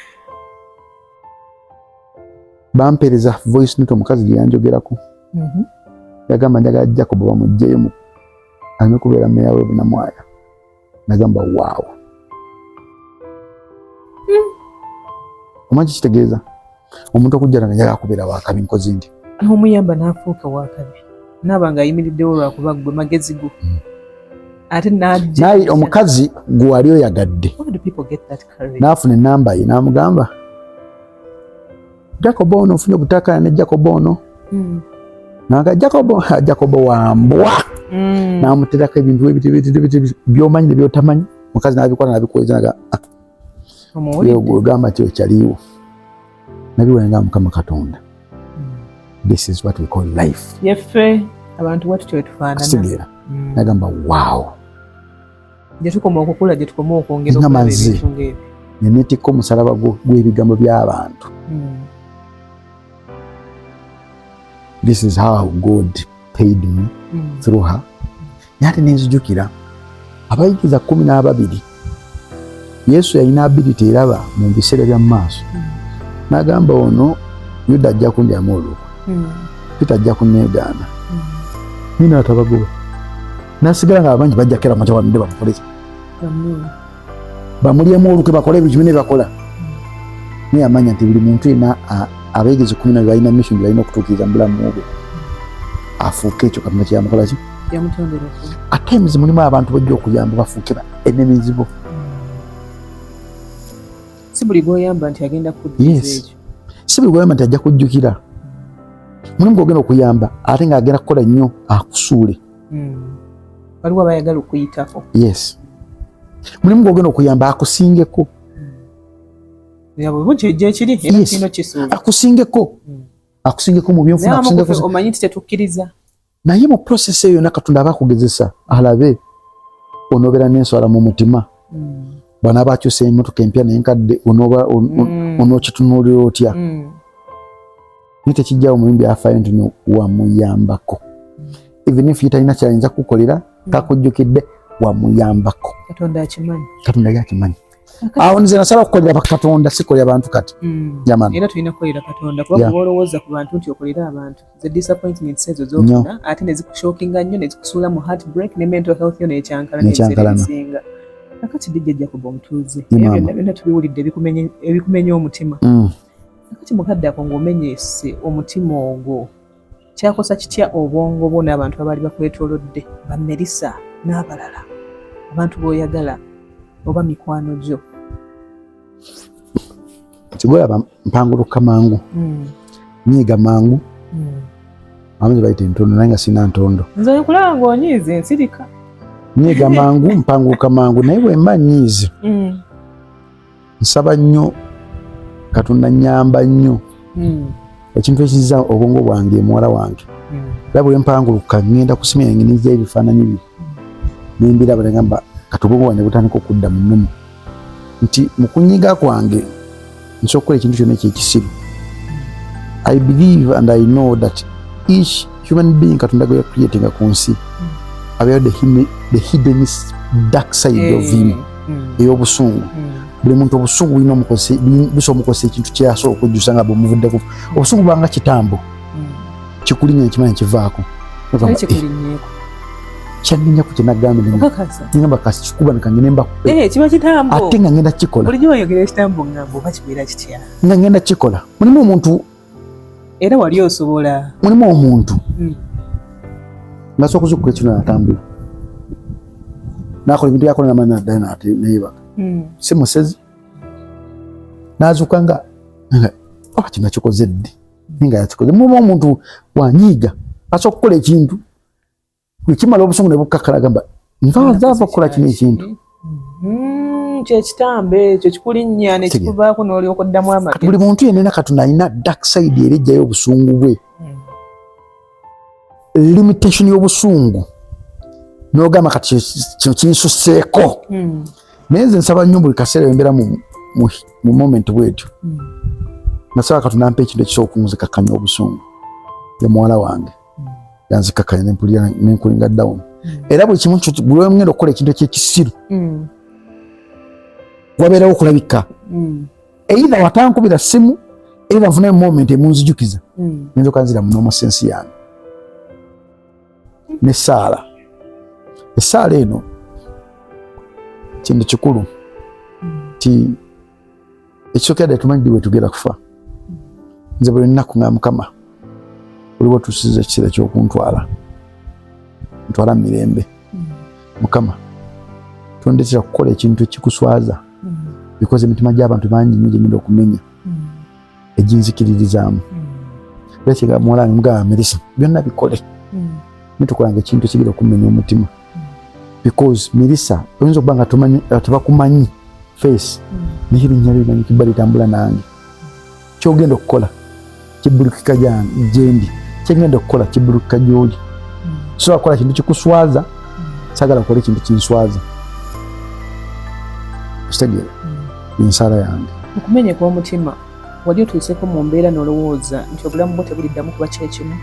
bampeereza voice note omukazi gye yanjogerako. Yagamba njagala Jacob bamuggyeyo alina kubeera mmeeya w'e Bunaamwaya. Nagamba waawo. Omanyi kitegeeza omuntu okujjana njagala kubeera wakabi nkozi ndi. Omuyamba n'afuuka wakabi. Naaba ng'ayimiriddewo lwakuba gwe magezi go. Ate n'ajja. Naye omukazi gwe wali oyagadde. N'afuna ennamba ye n'amugamba Jacob ono ofunye obutakkanya ne Jacob ono. Naga Jacob wambwa. N'amuterako ebintu ebiti by'omanyi ne by'otamanyi. Omukazi n'abikola n'abikoleeza naga gamba kyo kyaliwo. Nabiwenga Mukama Katonda. This is what we call life. Yeffe abantu watu kyo tufaanana. Nagamba wow. Gye tukoma okukula gye tukoma okwongera okulaba ebintu ng'ebyo. Ne neetikka omusalaba gw'ebigambo by'abantu. This is how God paid me through her. Yate nenzijukira abayigiza 12 Yesu yalina ability eraba mu biseera bya maaso. Nagamba ono Yuda ajja kundyamu olukwe. Peter ajja kunneegaana. Nina atabagoba. Nasigala nga abangi bajja kera mu kyawanidde bamukoleza. Bamulyemu olukwe bakole ebintu bine bakola. Naye amanya nti buli muntu yena abayigizi 12 balina mission balina okutuukiriza mu bulamu bwe. Afuuke ekyo Katonda kyamukola ki? At times mulimu abantu bajja okuyamba bafuuke enemies bo. Si buli gwoyamba nti agenda kuddiza ekyo. Si buli gwoyamba nti ajja kujjukira. Mulimu gwogenda okuyamba ate ng'agenda kukola nnyo akusuule. Waliwo abayagala okuyitako. Yes. Mulimu gwogenda okuyamba akusingeko. Yabo kyejja ekiri era kino kisuula. Akusingeko. Akusingeko mu by'enfuna akusingeko. Omanyi nti tetukkiriza. Naye mu process eyo Katonda aba akugezesa alabe onobeera n'enswala mu mutima. Bwana bakyusa emmotoka empya n'enkadde onokitunuulira otya. Naye tekijjawo muyimbi afaayo nti wamuyambako. Even if talina kyayinza kukolera kakujjukidde wamuyambako. Katonda akimanyi. Katonda yakimanyi. Awo nze nasaba okukolera Katonda sikolera bantu kati. Jamani. Era tulina kukolera Katonda kuba olowooza ku bantu nti okolera abantu. The disappointments ezo z'ofuna ate ne zikushokinga nnyo ne zikusuula mu heartbreak ne mental health yo n'ekyankalana. Kakati dijja kuba omutuuze. Ebyo byonna tubiwulidde ebikumenya omutima. Kakati mukadde ako ng'omenyese omutima ogwo. Kyakosa kitya obwongo bwo n'abantu abaali bakwetoolodde ba Melissa n'abalala abantu b'oyagala oba mikwano gyo. Kiboya mpanguluka mangu. Nyiga mangu. Amanyi bayita entondo naye nga sina ntondo. Nze nkulaba ng'onyiize nsirika. Nyiga mangu mpanguka mangu naye bwe mba nyiize. Nsaba nnyo Katonda nnyamba nnyo. Ekintu ekizza obwongo bwange muwala wange. Era bwe mpanguluka ngenda kusimya nginiza ebifaananyi bye. Nimbiraba ngamba katubwo wanya butandika okudda mu nnomo nti mu kunyiga kwange nsobola okukola ekintu kyonna ekyekisiru. I believe and I know that each human being Katonda gwe creating ku nsi abeera the hidden dark side of him ey'obusungu. Buli muntu obusungu bulina omukozi busobola omukozesa ekintu kyasobola okujjusa nga bwemuvuddeko. Obusungu bwanga kitambo kikulinnya ekimanyi kivaako kyanninyaku kyenagambye ngamba kasi kikuba nekangene mbakupe kiba kitambo ate nga ngenda kikola bulijjo oyogera ekitambo ngamba oba kibeera kitya nga ngenda kikola. Mulimu omuntu era wali osobola mulimu omuntu ngasobola okuzikuka ekino natambula nakola ebintu byakola namanya naddala nate neyebaka si musezi nazuka nga oba kino kikoze ddi nga yakikoze. Mulimu omuntu wanyiiga asobola okukola ekintu ekimala obusungu ne bukkakala gamba nvaava okukola kino ekintu kyekitambe ekyo kikulinnya ne kikuvaako n'olyoka oddamu amagezi. Buli muntu yenna Katonda alina dark side era ejjayo obusungu bwe. Limitation y'obusungu n'ogamba kati kino kinsusseeko. Naye nze nsaba nnyo buli kaseera embeera mu moment bwetyo nasaba Katonda ampa ekintu ekisobola okunzikakkanya obusungu. Ye muwala wange yanzikakkanya nempulira nenkulinga down. Era buli kimu buli ngenda okukola ekintu ekyekisiru wabeerawo okulabika either watankubira ssimu either nfuna moment emunzijukiza nenzoka nzira mu normal sense yange. Ne Saala eno kintu kikulu ti ekisokedde tumanyi bwe tugenda kufa. Nze buli nnaku nga Mukama oliwo tusiza ekiseera ky'okuntwala ntwala mirembe. Mukama tondetera kukola ekintu ekikuswaza because emitima gy'abantu bangi nnyo gyengenda okumenya eginzikiririzaamu. Lekega muwala mugamba Melissa byonna bikole nitukolanga ekintu ekigenda okumenya omutima because Melissa oyinza okuba nga tebakumanyi face naye erinnya lyo limanyi kibba litambula nange. Kyogenda okukola kibulukika gyendi kyengenda okukola kibulukika gy'oli. Sobola kukola kintu kikuswaza sagala kukola ekintu kinswaza. Kitegeera ensala yange okumenya kw'omutima wali otuuseeko mu mbeera n'olowooza nti obulamu bwo tebuliddamu kuba kyekimu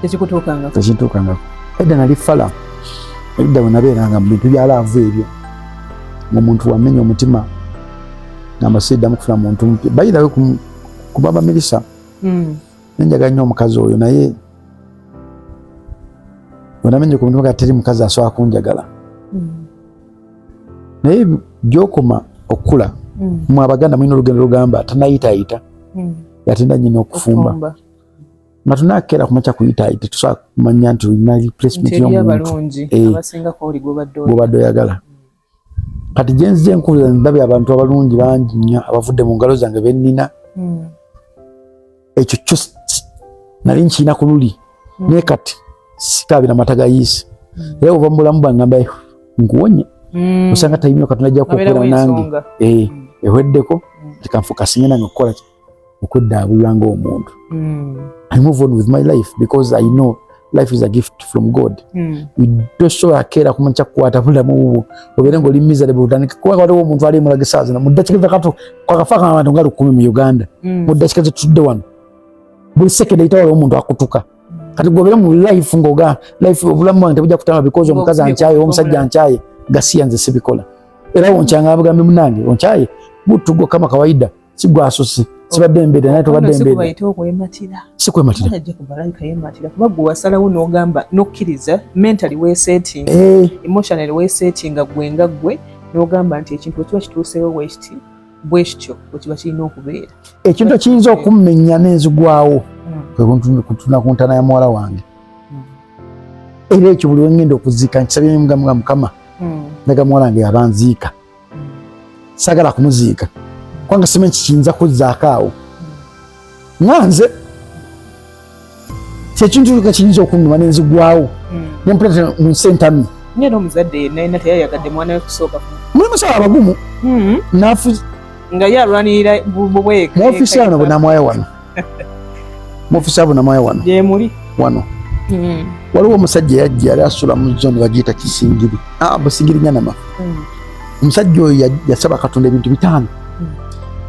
tekikutuukangako. Edda nali fala edda bwe nabeeranga mu bintu bya laavu ebyo ng'omuntu wamenya omutima ngamba siddamu kufuna muntu mpya. Bayirawe ku baba Melissa nenjaga nnyo omukazi oyo naye wenamenye ku mutima teri mukazi asobola kunjagala. Naye gyokoma okula mu Abaganda mulina olugendo lugamba tanayitaayita yatenda nnyina okufumba nga tunakeera kumakya kuyitaayita tusobola kumanya nti olina replacement y'omuntu gw'obadde oyagala. Kati gyenzize enkuliza ndabye abantu abalungi bangi nnyo abavudde mu ngalo zange bennina ekyo kyo nali nkirina ku luli naye kati sikaabira mata gayiisi era ova mu bulamu bwange ngamba nkuwonye osanga tayimyo Katonda ajja kukola nange eweddeko tikanfukasinye nange okukola okuddaabulula ng'omuntu. I move on with my life because I know life is a gift from God. Tosobola keera kumakya kukwata bulamu bubwo obeere ng'oli miserable otandike kuba waliwo omuntu ali mulage saazina mu ddakiika kato kwakafa abantu nga 10 mu Uganda mu ddakiika zetutudde wano buli second ayita waliwo omuntu akutuka. Kati gwobeera mu life ng'oga life obulamu bwange tebujja kutama because omukazi ankyaye omusajja ankyaye gasiya nze sibikola. Era onkyanga abagambe munange onkyaye butugo kama kawaida sigwasose sibadde embeera naye tobadde embeera sikwematira ajja kubalayika yematira kuba gwe wasalawo n'ogamba n'okkiriza mentally wesetting emotionally wesetting gwenga gwe n'ogamba nti ekintu kiba kituuseewo bwe kityo kiba kirina okubeera. Ekintu ekiyinza okummenya n'enzigwawo kutuna ku ntana ya muwala wange era ekyo buli wengenda okuziika nkisabye mugamba Mukama ndaga muwala wange yabanziika sagala kumuziika kwanga simanyi kiyinza kuzzaako awo nganze kyekintu kiyinza okunnuma n'enzigwawo nempuleta mu nsentami nyera omuzadde yenna teyayagadde mwana we kusooka muli musawo abagumu nafu nga ye alwanirira bubweka muofisi wano bwe namwaya wano muofisi abo namwaya wano gyemuli wano waliwo omusajja yajja yali asula mu zone bagiyita Kisingiri Busingiri Nyanama. Omusajja oyo yasaba Katonda ebintu 5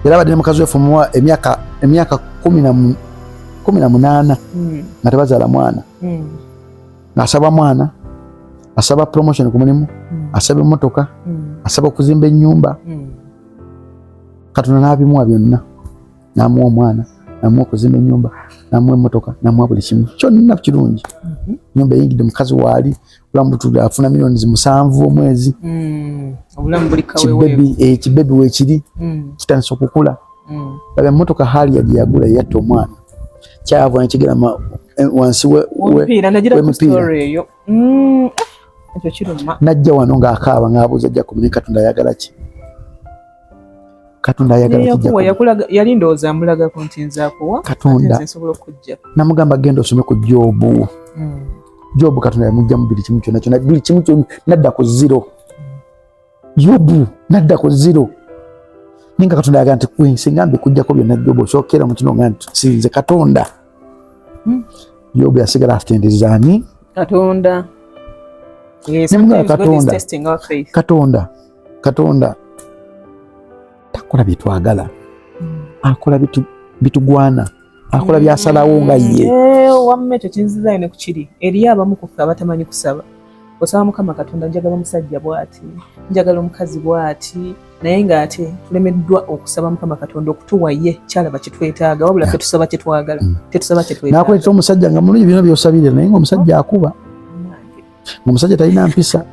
era abadde ne mukazi we fumuwa emyaka 18 nga tebazaala mwana. Asaba mwana, asaba promotion ku mulimu, asaba emmotoka, asaba okuzimba ennyumba. Katonda n'abimuwa byonna, n'amuwa omwana, n'amuwa okuzimba ennyumba, n'amuwa emmotoka, n'amuwa buli kimu kyonna kirungi. Nyumba eyingidde mukazi waali obulamu butudde afuna milioni 7 omwezi. Obulamu buli kaweewe. Kibebi weekiri kitandise okukula. Laba emmotoka hali yagula yatta omwana. Kyava nekigera wansi najja wano ng'akaaba ng'abuuza ajja kumanya Katonda ayagala ki. Katonda ayagala yali ndowooza amulagako nti nze akuwa Katonda namugamba genda osome ku Jobu. Jobu Katonda yamugjamu buli kimu kyonna buli kimu kyonna nadda ku 0. Jobu nadda ku 0. Ninga Katonda yagamba nti singambe kujjako byonna Jobu osookera mu kino nga nti sinze Katonda. Jobu yasigala atendereza ani Katonda. Katonda takola byetwagala, akola bitugwana, akola byasalawo nga ye. Wamme ekyo kinzizayo ne ku kiri eriyo abamu kufa abatamanyi kusaba. Osaba Mukama Katonda njagala omusajja bw'ati, njagala omukazi bw'ati, naye ng'ate tulemeddwa okusaba Mukama Katonda okutuwa ye kyalaba kye twetaaga wabula ffe tusaba kye twagala, tetusaba kye twetaaga. N'akuleetera omusajja nga mulungi byonna by'osabire naye ng'omusajja akuba, ng'omusajja talina mpisa,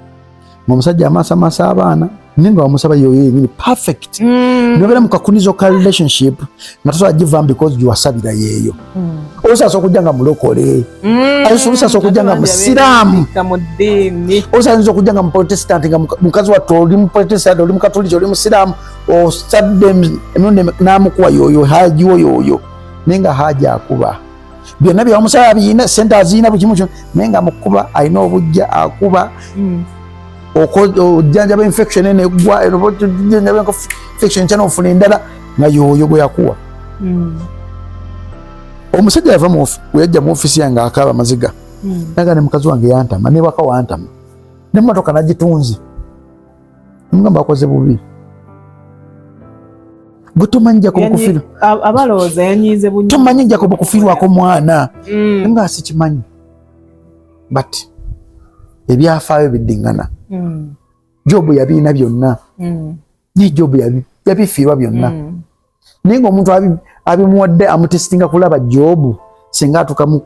ng'omusajja amaasa abaana naye nga wamusaba yoyo yenyini perfect. Nobeera mu kakunizo ka relationship nga tosobola givaamu because giwasabira yeeyo. Osaasa okujja nga mulokole, osaasa okujja nga musiraamu, osaasa okujja nga muprotestant nga mukazi wattu oli muprotestant oli mukatoliki oli musiraamu osadde emirundi n'amukuwa yoyo haajiwo yoyo naye nga haaji akuba. Byonna byewamusaba biyina sente aziina buli kimu kyonna naye nga mukuba alina obujja akuba. Ojjanjaba infection enegwa infection kyana ofuna endala nga yoyo gwe yakuwa. Omusajja yava yajja mu ofisi yange akaaba amaziga naga ne mukazi wange yantama ne waka wantama n'emmotoka nagitunzi mugamba akoze bubi butumanyi jako bukufira abalowooza yanyiize bunyi tumanyi jako bukufirwako mwana nga sikimanyi but ebyafaayo biddingana. Jobu yabiina byonna ne Jobu yabifiirwa byonna naye ng'omuntu abimuwadde amutesitinga kulaba Jobu singa atuuka mu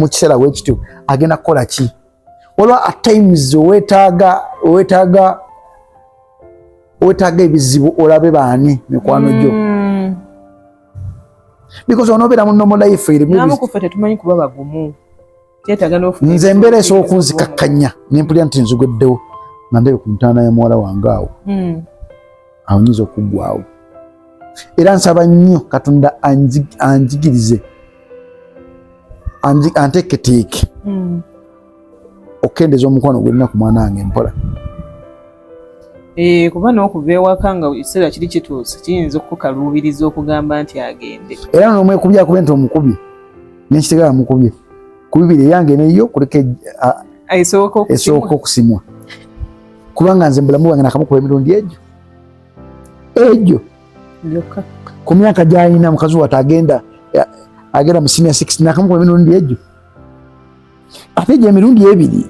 kiseera bwekityo agenda kukola ki. Waliwo at times owetaaga ebizibu olabe baani mikwano gyo because onobeera mu normal life namukufa tetumanyi kuba bagumu. Nze embeera esobola okunzikakkanya nempulira nti nzigweddewo nga ndebe ku ntaana ya muwala wange awo awo nyinza okuggwawo. Era nsaba nnyo Katonda anjigirize anteeketeeke okukendeza omukwano gwonna ku mwana wange mpola. Kuba n'okuva ewaka nga ekiseera kiri kituuse kiyinza okukaluubiriza okugamba nti agende. Era nomwekubya akube nti omukubye nenkitegala mukubye ku bibiri yange neyo kuleke esooka okusimwa kubanga nze mbulamu bwange nakamukuba emirundi egyo ku myaka gy'alina mukazi wate agenda mu senior 6 nakamukuba emirundi egyo ate egyo emirundi ebiri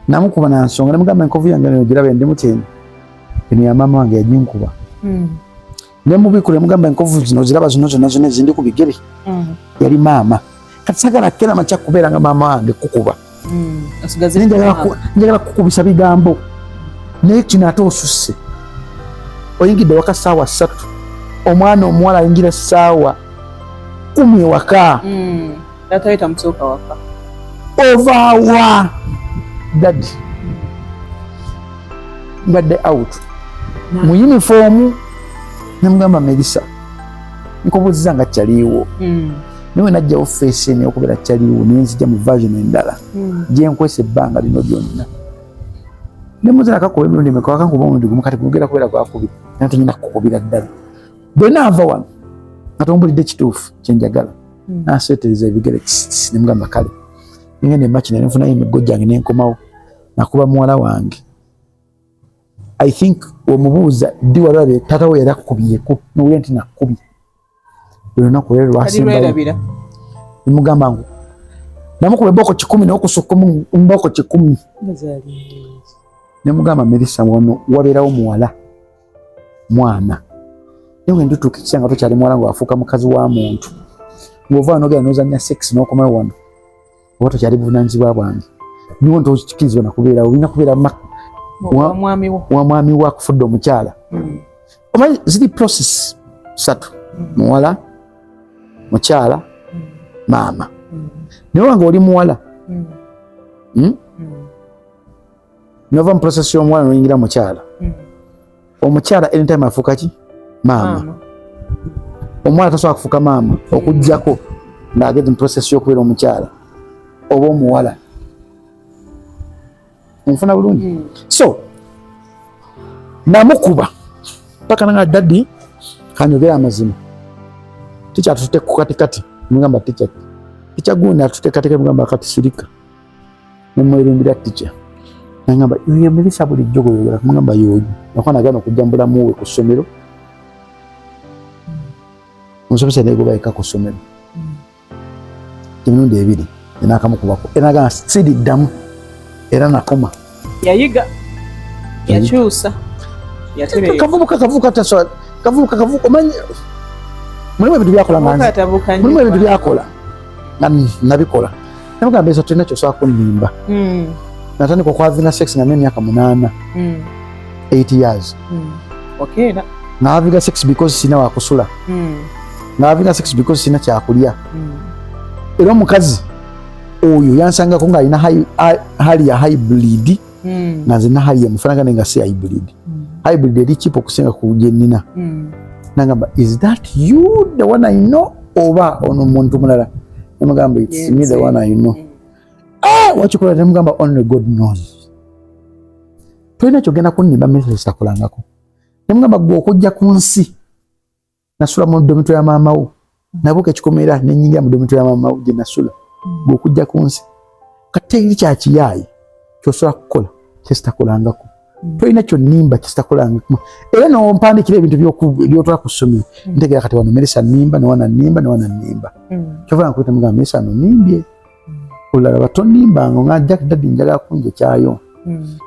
namukuba nansonga nemugamba enkovu yange nogirabe ndi muteni eno ya maama wange yaginkuba nemubikule mugamba enkovu zino ziraba zino zonna zindi ku bigere yali maama kati sagala kera macha kubeera nga maama wange kukuba njagala kukubisa bigambo naye kino ate osusse oyingidde waka ssaawa 3 omwana omuwala ayingira ssaawa 10 ewaka atayita musooka waka ovaawa dadi mbadde out mu uniform nemugamba Melissa nkubuuziza nga kyaliiwo niwe najjawo fashion okubeera kyaliiwo nenzija mu version endala gyenkwesa ebbanga lino lyonna nemuzira kakuba emirundi emeka wakankuba omundi gumu kati kugera kubeera gwakubiri naye tonyina kukubira ddala bwe naava wano nga tombulidde kituufu kyenjagala naseetereza ebigere ne mugamba kale ngende makina ne nfunayo emiggo gyange ne nkomawo nakuba muwala wange. I think omubuuza ddi walabye taata we yali akubyeko nowulira nti nakubye buli lunaku lwe lwasembayo ne mugamba ngu namukuba ebboko 10 n'okusukka mu mboko 10 ne mugamba Melissa wano wabeerawo muwala mwana naye ndutuuka ekisanga tokyali muwala nga wafuuka mukazi wa muntu ng'ova wano ogenda n'ozannya sex n'okomayo wano oba tokyali buvunaanyizibwa bwange niwo ntokikirizibwa nakubeerawo olina kubeera wa mwami wo akufudde omukyala. Omanyi ziri process 3 muwala mukyala maama naye wange oli muwala nova mu process y'omuwala noyingira mukyala omukyala anytime afuuka ki maama omwana tasobola kufuuka maama okuggyako ng'ageze mu process y'okubeera omukyala oba omuwala. Nfuna bulungi so namukuba paka nanga daddy kanyogera amazima ticha atute ku katikati mugamba ticha gundi atute katikati mugamba kati sirika nemwerimbira ticha nangamba yuye Melissa buli jogo yogera mugamba yoyo nakwana gano kujambula muwe ku somero musomesa nego bayika ku somero timundi ebiri enakamukubako enaga sidi damu era nakoma yayiga yakyusa yatereka kavubuka taswa kavubuka manyi mulimu ebintu byakola manzi mulimu ebintu byakola nabikola namugamba ezo tulina kyosobola kunnimba natandika okwavinga sex nga n'emyaka 8 8 years naavinga sex because sina wakusula naavinga sex because sina kyakulya era omukazi oyo yansangako ng'alina hali ya hybrid nga nze hali ya mufanagane nga si hybrid hybrid eri kipo okusinga ku gye nnina nagamba is that you the one I know oba ono muntu mulala namugamba it's me the one I know wakikola namugamba only God knows tulina kyogenda kunnimba Melissa takolangako namugamba gwe okujja ku nsi nasula mu domitro ya maama wo nabuuka ekikomera nenyingira mu domitro ya maama wo gye nasula gwe okujja ku nsi kati eri kyakiyaayi kyosobola kukola kyesitakolangako tolina kyonnimba kyesitakolangako era nompandikira ebintu byotwala ku ssomero ntegera kati wano Melissa nnimba newana nnimba kyova nakwita mugamba Melissa no nimbye olala batonimbanga nga Jack Daddy njagala kunje kyayo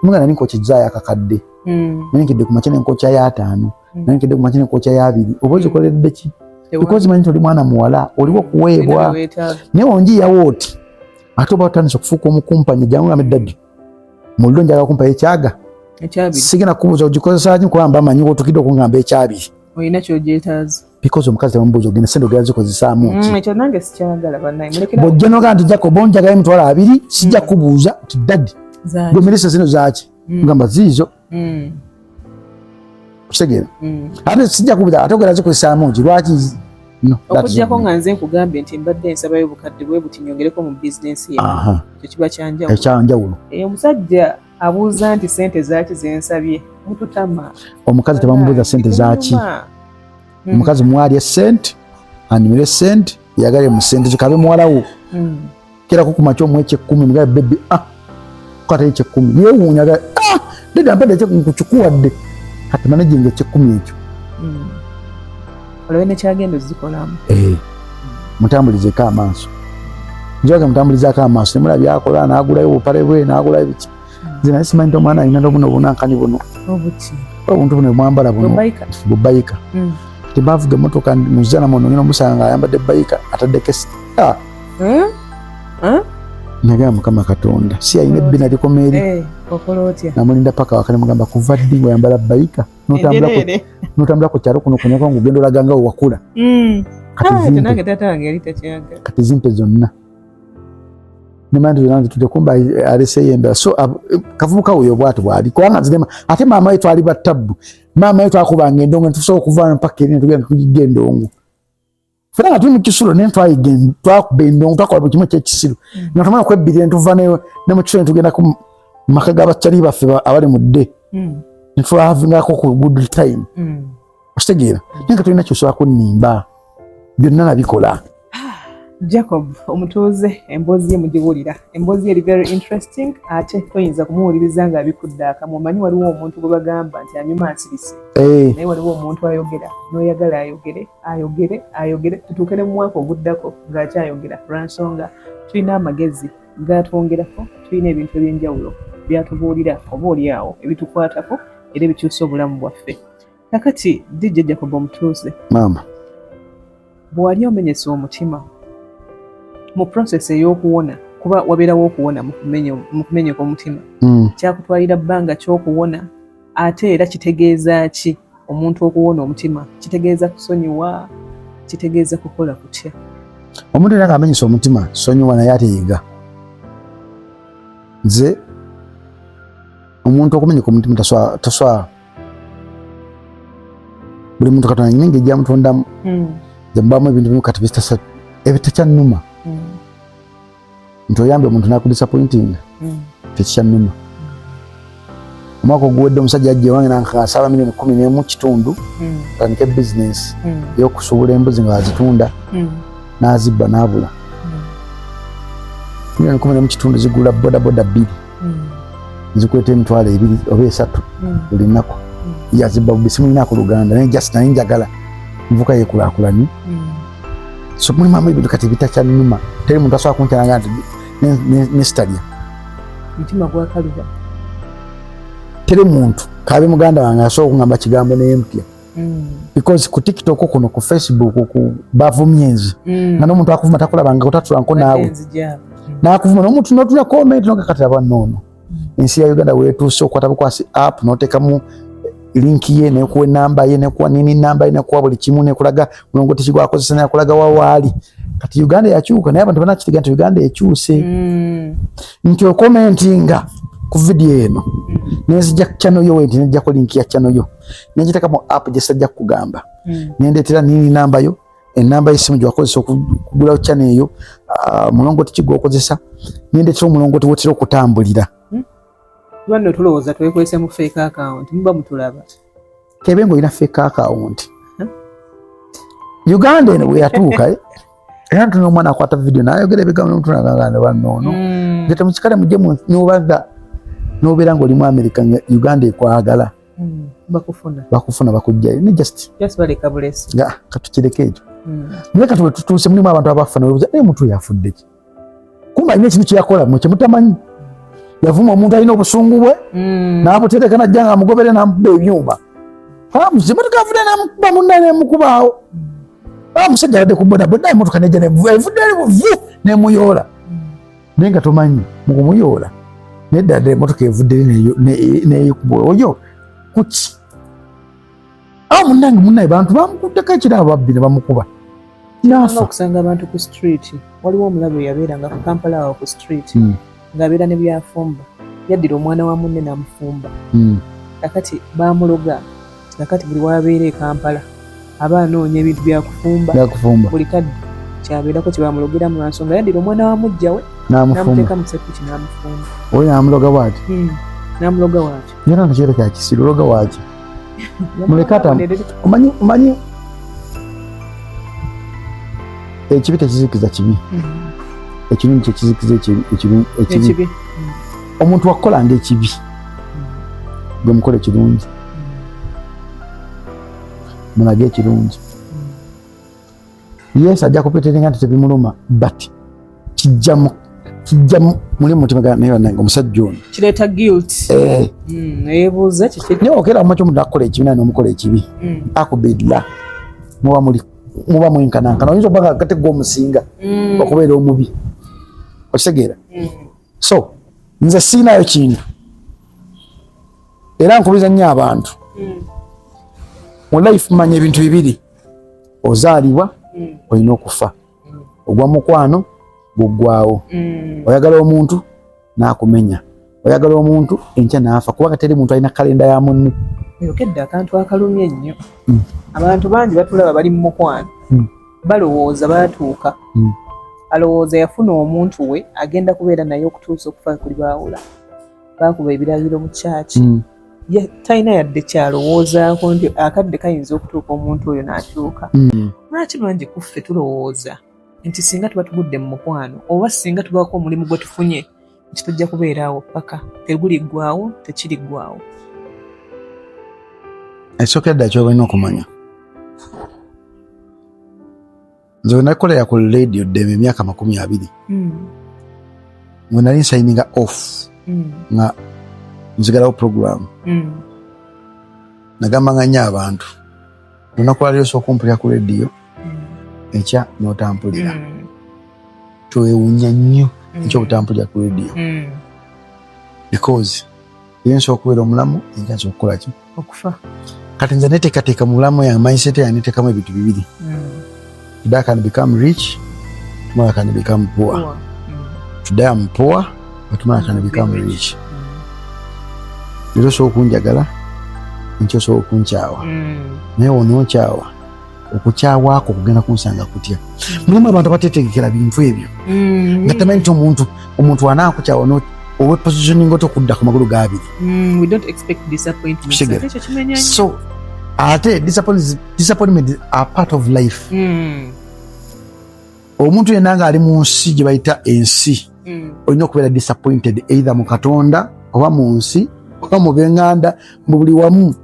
mugana ninko kizaya akakadde nanikidde ku makene nkocha ya 5 nanikidde ku makene nkocha ya 2 obozi koledde ki because manyi toli mwana muwala oliwo kuweebwa naye onjiyawo oti ate oba otandise okufuuka omukumpanya jangu nga Daddy muliro njagala kumpa ekyaga sigenda kubuuza ogikozesa ki kubanga amanyi otukidde okungamba ekyabiri olina kyogyetaaza because omukazi tebamubuuza ogenda sente ogenda zikozesaamu ki ekyo nange sikyagala bannaye bw'ojja nogaa nti Jacob onjagala emitwalo 2 sijja kubuuza nti Daddy gwe Melissa zino zaaki ngamba ziizo kutegeera ate sijja kubuuza ate ogenda zikozesaamu ki lwaki okujjako nga nze nkugambye nti mbadde nsabayo obukadde bwe buti nyongereko mu bizinensi yange ekyo kiba ekyanjawulo omusajja abuuza nti sente zaaki zensabye mututama omukazi tebamubuuza sente zaaki omukazi mwali esente animire esente yagale mu sente zikabe muwalawo kirako ku makya omu eky'ekkumi mugabe bebi kata eky'ekkumi yeewuunyaga Daddy ampadde nkukuwadde kati manajinga eky'ekkumi ekyo olabe nekyagenda ozikolamu mutambulizeko amaaso njoga mutambulizaako amaaso nemula byakola naagulayo obupale bwe naagulayo biki nze naye simanyi nti omwana alina buno bunankani buno obuntu buno bwambala buno bubayika tebavuga emotoka muzana muno ngina omusanga ayambadde bayika ataddeko nagamba Mukama Katonda si ayina ebbina likomeeri namulinda paka wakane mugamba kuva ddi wayambala bayika notambula ku kyalo kuno kunyako ngugenda olaganga wewakula kati zimpe zonna nemandi zonanze tutekumba aleseyembera so kavubuka oyo bwati bwali kubanga nzirema ate maama yetu ali batabbu maama yetu akubanga endongo ntusobola okuvaana mpaka eri netugenda tugiga endongo fena nga tuli mu kisulo naye twakuba endongo twakola buli kimu ekyekisiru nga tumala okwebbirira netuva ne mu kisulo netugenda ku maka g'abakyali baffe abali mu dde netwahavingako ku good time okitegeera naye nga tulina kyosobola kunnimba byonna nabikola Jacob omutuuze emboozi ye mugiwulira. Emboozi eri very interesting ate toyinza kumuwuliriza nga abikudde akamu. Omanyi waliwo omuntu gwe bagamba nti anyuma asirise. Naye waliwo omuntu ayogera n'oyagala ayogere tutuuke ne mu mwaka oguddako ng'akyayogera lwansonga tulina amagezi gaatwongerako, tulina ebintu eby'enjawulo byatubuulira oba oliawo ebitukwatako era ebikyusa obulamu bwaffe. Kakati DJ Jacob omutuuze, maama, bw'wali omenyese omutima mu process ey'okuwona, kuba wabeerawo okuwona mu kumenyeka omutima, kyakutwalira bbanga ky'okuwona, ate era kitegeeza ki omuntu okuwona omutima? Kitegeeza kusonyiwa, kitegeeza kukola kutya? Omuntu era ng'amenyesa omutima sonyiwa naye ateyiga. Nze omuntu okumenyeka omutima taswala. Buli muntu Katonda nyina engeri gy'amutondamu. Nze mbamu ebintu bimu kati ebitakyannuma. Nti oyambe omuntu n'akudisappointinga tekikyannuma. Omwaka oguwedde omusajja ajja ewange n'ansaba $10,000 atandike bizinesi ey'okusuubula embuzi nga azitunda n'azibba n'abula. $10,000 zigula bodaboda 2 nzikweta $2,000 oba 3 buli nnaku. Yazibba bisimu ku Luganda naye just naye njagala nvuka yekulaakulanye. So mulimu ebintu kati bitakyannuma. Teri muntu asobola kunkyalanga nti ne sitalya mutima gwakaluba. Teri muntu kabe muganda wange asobola okungamba kigambo n'empya. Because ku TikTok kuno ku Facebook ku bavumyenzi nga n'omuntu akuvuma takulabanga otatulanko naawe n'akuvuma n'omuntu n'otula comment n'okakataba nnono. Ensi ya Uganda weetuuse okwata bukwasi app n'otekamu linki ye nekuwa namba ye nekuwa nini namba ye nekuwa buli kimu nekulaga mulongoti kigwakozesa nekulaga wawaali. Kati Uganda yakyuka naye abantu banakitiga nti Uganda ekyuse. Nti okomentinga ku video eno nezija channel yo wenti nejja ko linki ya channel yo nejitaka mu app jesajja kugamba nendetera nini namba yo enamba y'essimu gyakozesa okugula channel yo mulongoti kigwakozesa nendetera mulongoti wotera okutambulira. Bano tulowooza twekwese mu fake account muba mutulaba kebengo ina fake account. Uganda eno bwe yatuuka era tuno omwana akwata video n'ayogera ebigambo n'omuntu n'agamba bannono ngete mukikale mujje n'obaga n'obeera ng'oli mu America Uganda ekwagala bakufuna bakujjayo ne just baleka bulesi katukireko ekyo. Naye kati bwe tutuuse mulimu abantu abafuna weebuuza naye omuntu yafuddde ki? Kumba alina ekintu kyeyakola mwe kyemutamanyi. Yavuma omuntu alina obusungu bwe n'abutereka najja nga amugobere n'amukuba ebyuma. Emotoka avudde n'amukuba munne n'emukubaawo. Omusajja yadde ku bodaboda emotoka nejja evudde n'emuyoola. Naye nga tomanyi mu kumuyoola nedda ddala emotoka evudde n'eyikuba oyo kuki? Munnange munnaye bantu bamukuddeko ekirabo babbi ne bamukuba. Okusanga abantu ku street. Waliwo omulabe yabeeranga ku Kampala awo ku street ng'abeera ne byafumba. Yaddira omwana wa munne n'amufumba. Kakati bamuloga. Kakati buli wabeera e Kampala aba anoonya ebintu byakufumba. Buli kadde kyabeerako kye bamulogera mu nsonga yaddira omwana wa mujja we n'amuteeka mu sepiki n'amufumba. Oyo n'amuloga bw'ati? N'amuloga bw'ati. Era ntakyero kya kisiru loga waaki? Mulekata omanyi ekibi tekizikiza kibi. Ekirungi kyekizikiza ekibi. Omuntu wakukolanga ekibi gwe mukola ekirungi mulage ekirungi. Yes ajja kupeteringa nti tebimuluma but kijja muli mutima naye nange omusajja ono kireeta guilt. Eyebuuza kiki naye okera omumakyo omuntu akola ekibi naye n'omukola ekibi akubidla muba mwenkanankana oyinza okuba kate gw'omusinga okubeera omubi okitegeera. So nze siinayo kintu era nkubiza nnyo abantu mu life manya ebintu bibiri: ozaalibwa olina okufa. Ogwa mukwano guggwawo. Oyagala omuntu n'akumenya, oyagala omuntu enkya n'afa kubanga teri muntu alina kalenda ya munne. Yokedde akantu akalumye ennyo. Abantu bangi batulaba bali mu mukwano balowooza baatuuka alowooza yafuna omuntu we agenda kubeera naye okutuusa okufa kuli baawula bakuba ebiragiro mu kyaki talina yadde kyalowoozaako nti akadde kayinza okutuuka omuntu oyo n'akyuka. Lwaki bangi kuffe tulowooza nti singa tuba tugudde mu mukwano oba singa tubaako omulimu gwe tufunye nti tujja kubeeraawo paka teguliggwaawo tekiriggwaawo. Ekyokedda ky'olina okumanya nze nakolera ku radio Ddembe emyaka 20 mwe nali nsayininga off nga nzigalawo program nagambanga nnyo abantu lunaku lwali osooka okumpulira ku radio ekya n'otampulira twewuunya nnyo ekyokutampulira ku radio because ye nsobola okubeera omulamu enkya nsobola okukola ki okufa. Kati nze neteekateeka mu bulamu yange mindset yange neteekamu ebintu bibiri. Today I can become rich, tomorrow I can become poor. Today I'm poor, but tomorrow I can become rich. Leero osobola okunjagala, enkya osobola okunkyawa. Naye wonoonkyawa, okukyawaako kugenda kunsanga kutya. Mulimu abantu abateetegekera bintu ebyo. Nga tamanyi nti omuntu anaakukyawa owe positioning otokudda ku magulu g'abiri. We don't expect disappointment. So, ate disappointment are part of life. Omuntu yenna ng'ali mu nsi gye bayita ensi olina okubeera disappointed either mu Katonda oba mu nsi oba mu b'enganda mu buli wamu.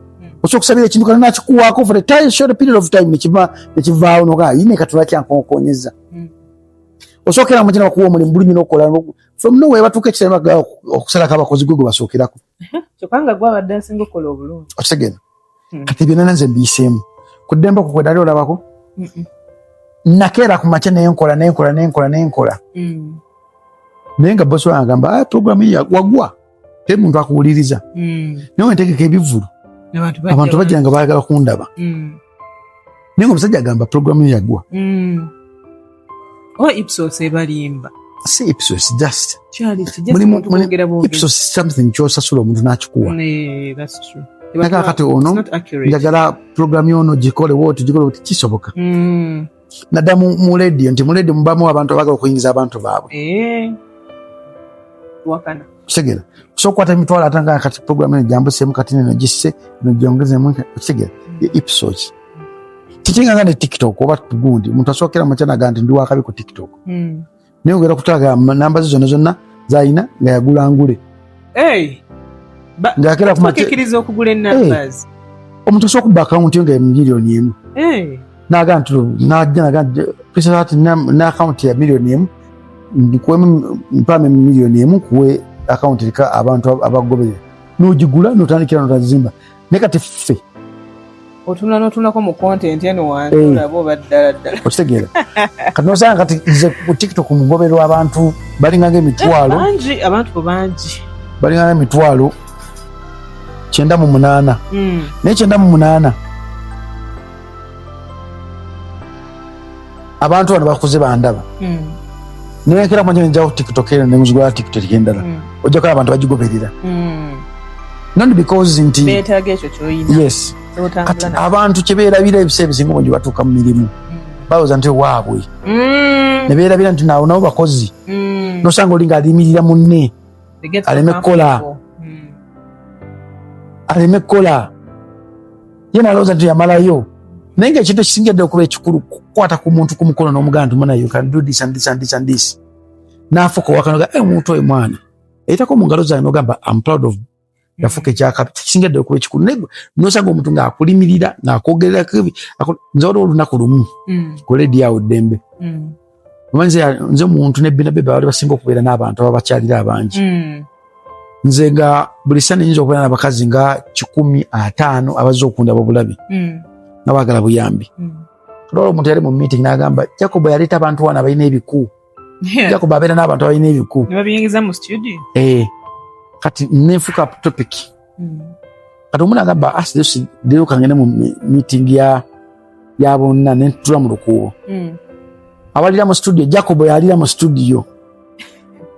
Osobola okusabira ekintu kana nakikuwaako for a short period of time nekivaawo noga yine Katonda kyankonkonyeza. Osookera mu kino bakuwa omulimu bulungi n'okukola from nowhere batuuka ekiseera okusalako abakozi gwe basookerako. Kyokanga gwe abadde asinga okukola obulungi. Okitegera? Kati byonna nanze mbiyiseemu. Ku Ddembe okwo kwedali olabako? Nakeera ku makya nenkola. Naye nga bosi wange agamba programu eyo wagwa teri muntu akuwuliriza. Naye wentegeka ebivulu abantu bajja nga baagala kundaba. Naye nga omusajja agamba programu eyo yagwa. Oba Ipsos ebalimba. Si Ipsos, just. Ipsos is something kyosasula omuntu n'akikuwa. That's true. Naga kati ono njagala programu yono gikole woti kisoboka. Nadda mu radio nti mu radio mubamu abantu abagala okuyingiza abantu baabwe. Wakana. Kitegera. So kwata emitwalo atanga kati programu eno gyambusemu kati neno gisse nogyongezemu kitegera. Ipsos. Kikinga ne TikTok oba tugundi omuntu asookera mu kyana gandi ndi wakabi ku TikTok. Naye ogera kutaga namba zonna zayina nga yagulangule. Ngakera kumakikiriza okugula numbers. Omuntu asobola okuba account nga miliyoni emu. Naga pesa na account ya miliyoni emu ndikuwemu mpame miliyoni emu kuwe account erika abantu abagoberera. N'ogigula n'otandikira n'otazimba. Naye kati ffe otunako mu content eno wantu labo baddala. Okitegeera. Kati nosanga kati nze ku TikTok mugobererwa abantu balinganga emitwalo. Abantu bangi. Balinganga emitwalo 98. Naye 98 abantu bano bakuze bandaba. Naye kera manje njawo TikTok eno nemuzigula TikTok endala. Ojja kuba abantu bagigoberera. Not because nti beetaga ekyo ky'oyina. Yes. Kati abantu kyebeerabira ebiseera ebisinga obungi batuuka mu mirimu balowooza nti waabwe ne beerabira nti nabo bakozi nosanga olinga alimirira munne aleme kukola ye nalowooza nti yamalayo. Naye ng'ekintu ekisingedde okuba ekikulu kukwata ku muntu ku mukono n'omugamba nti mwana you can do this and this and this and this n'afuka wakanoga omuntu oyo mwana eyitako mu ngalo zange n'ogamba I'm proud of yafuka ekyaka kisingedde okuba ekikulu. Naye nosanga omuntu ng'akulimirira ng'akogererako nze waliwo olunaku lumu ku radio awo Ddembe nze omuntu ne Binabe bali basinga okubeera n'abantu ababakyalira abangi. Nze nga buli ssande nyinza okubeera n'abakazi nga 150 abazze okundaba obulabi nga baagala buyambi. Olwo omuntu yali mu meeting n'agamba Jacob yaleeta abantu wana abalina ebiku. Jacob abeera n'abantu abalina ebiku. Ne babiyingiza mu studio. Kati nefuka topic. Kati omuntu agamba leero kangende mu meeting ya bonna ne ntula mu lukuubo. Abalira mu studio Jacob yalira mu studio.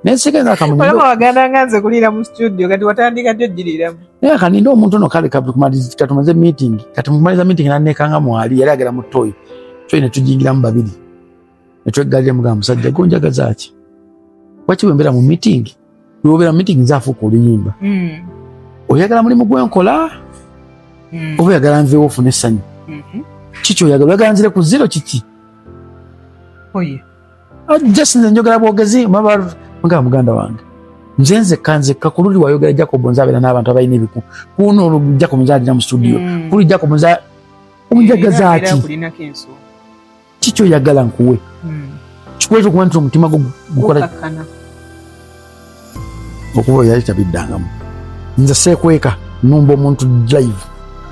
Neseka nga kamunyo. Wala waganda nganze kulira mu studio kati watandika ddyo jiriramu. Naye kani ndo omuntu ono kale kumaliza katumaze meeting. Kati mumaliza meeting nanekanga mwali yali agera mu toy. Toy ne tujingira mu babiri. Ne twegalira mugamba musajja gonjagaza ki. Wachi wembera mu meeting. Lwobera mu meeting nzafuka oluyimba. Oyagala mulimu gwenkola. Oba oyagala nveewo ofune essanyu. Kiki oyagala nzire ku zero kiki. Oye. just njogera bwogezi muganda wange nzenze kanze kakululi wayogera Jacob Nzabera n'abantu abalina ebiku kuno Jacob Nzabera mu studio kuli Jacob Nzabera unjagaza ati kicho yagala nkuwe kikwezo kubantu omutima gukola okuba yali tabiddangamu nze seekweka numba omuntu drive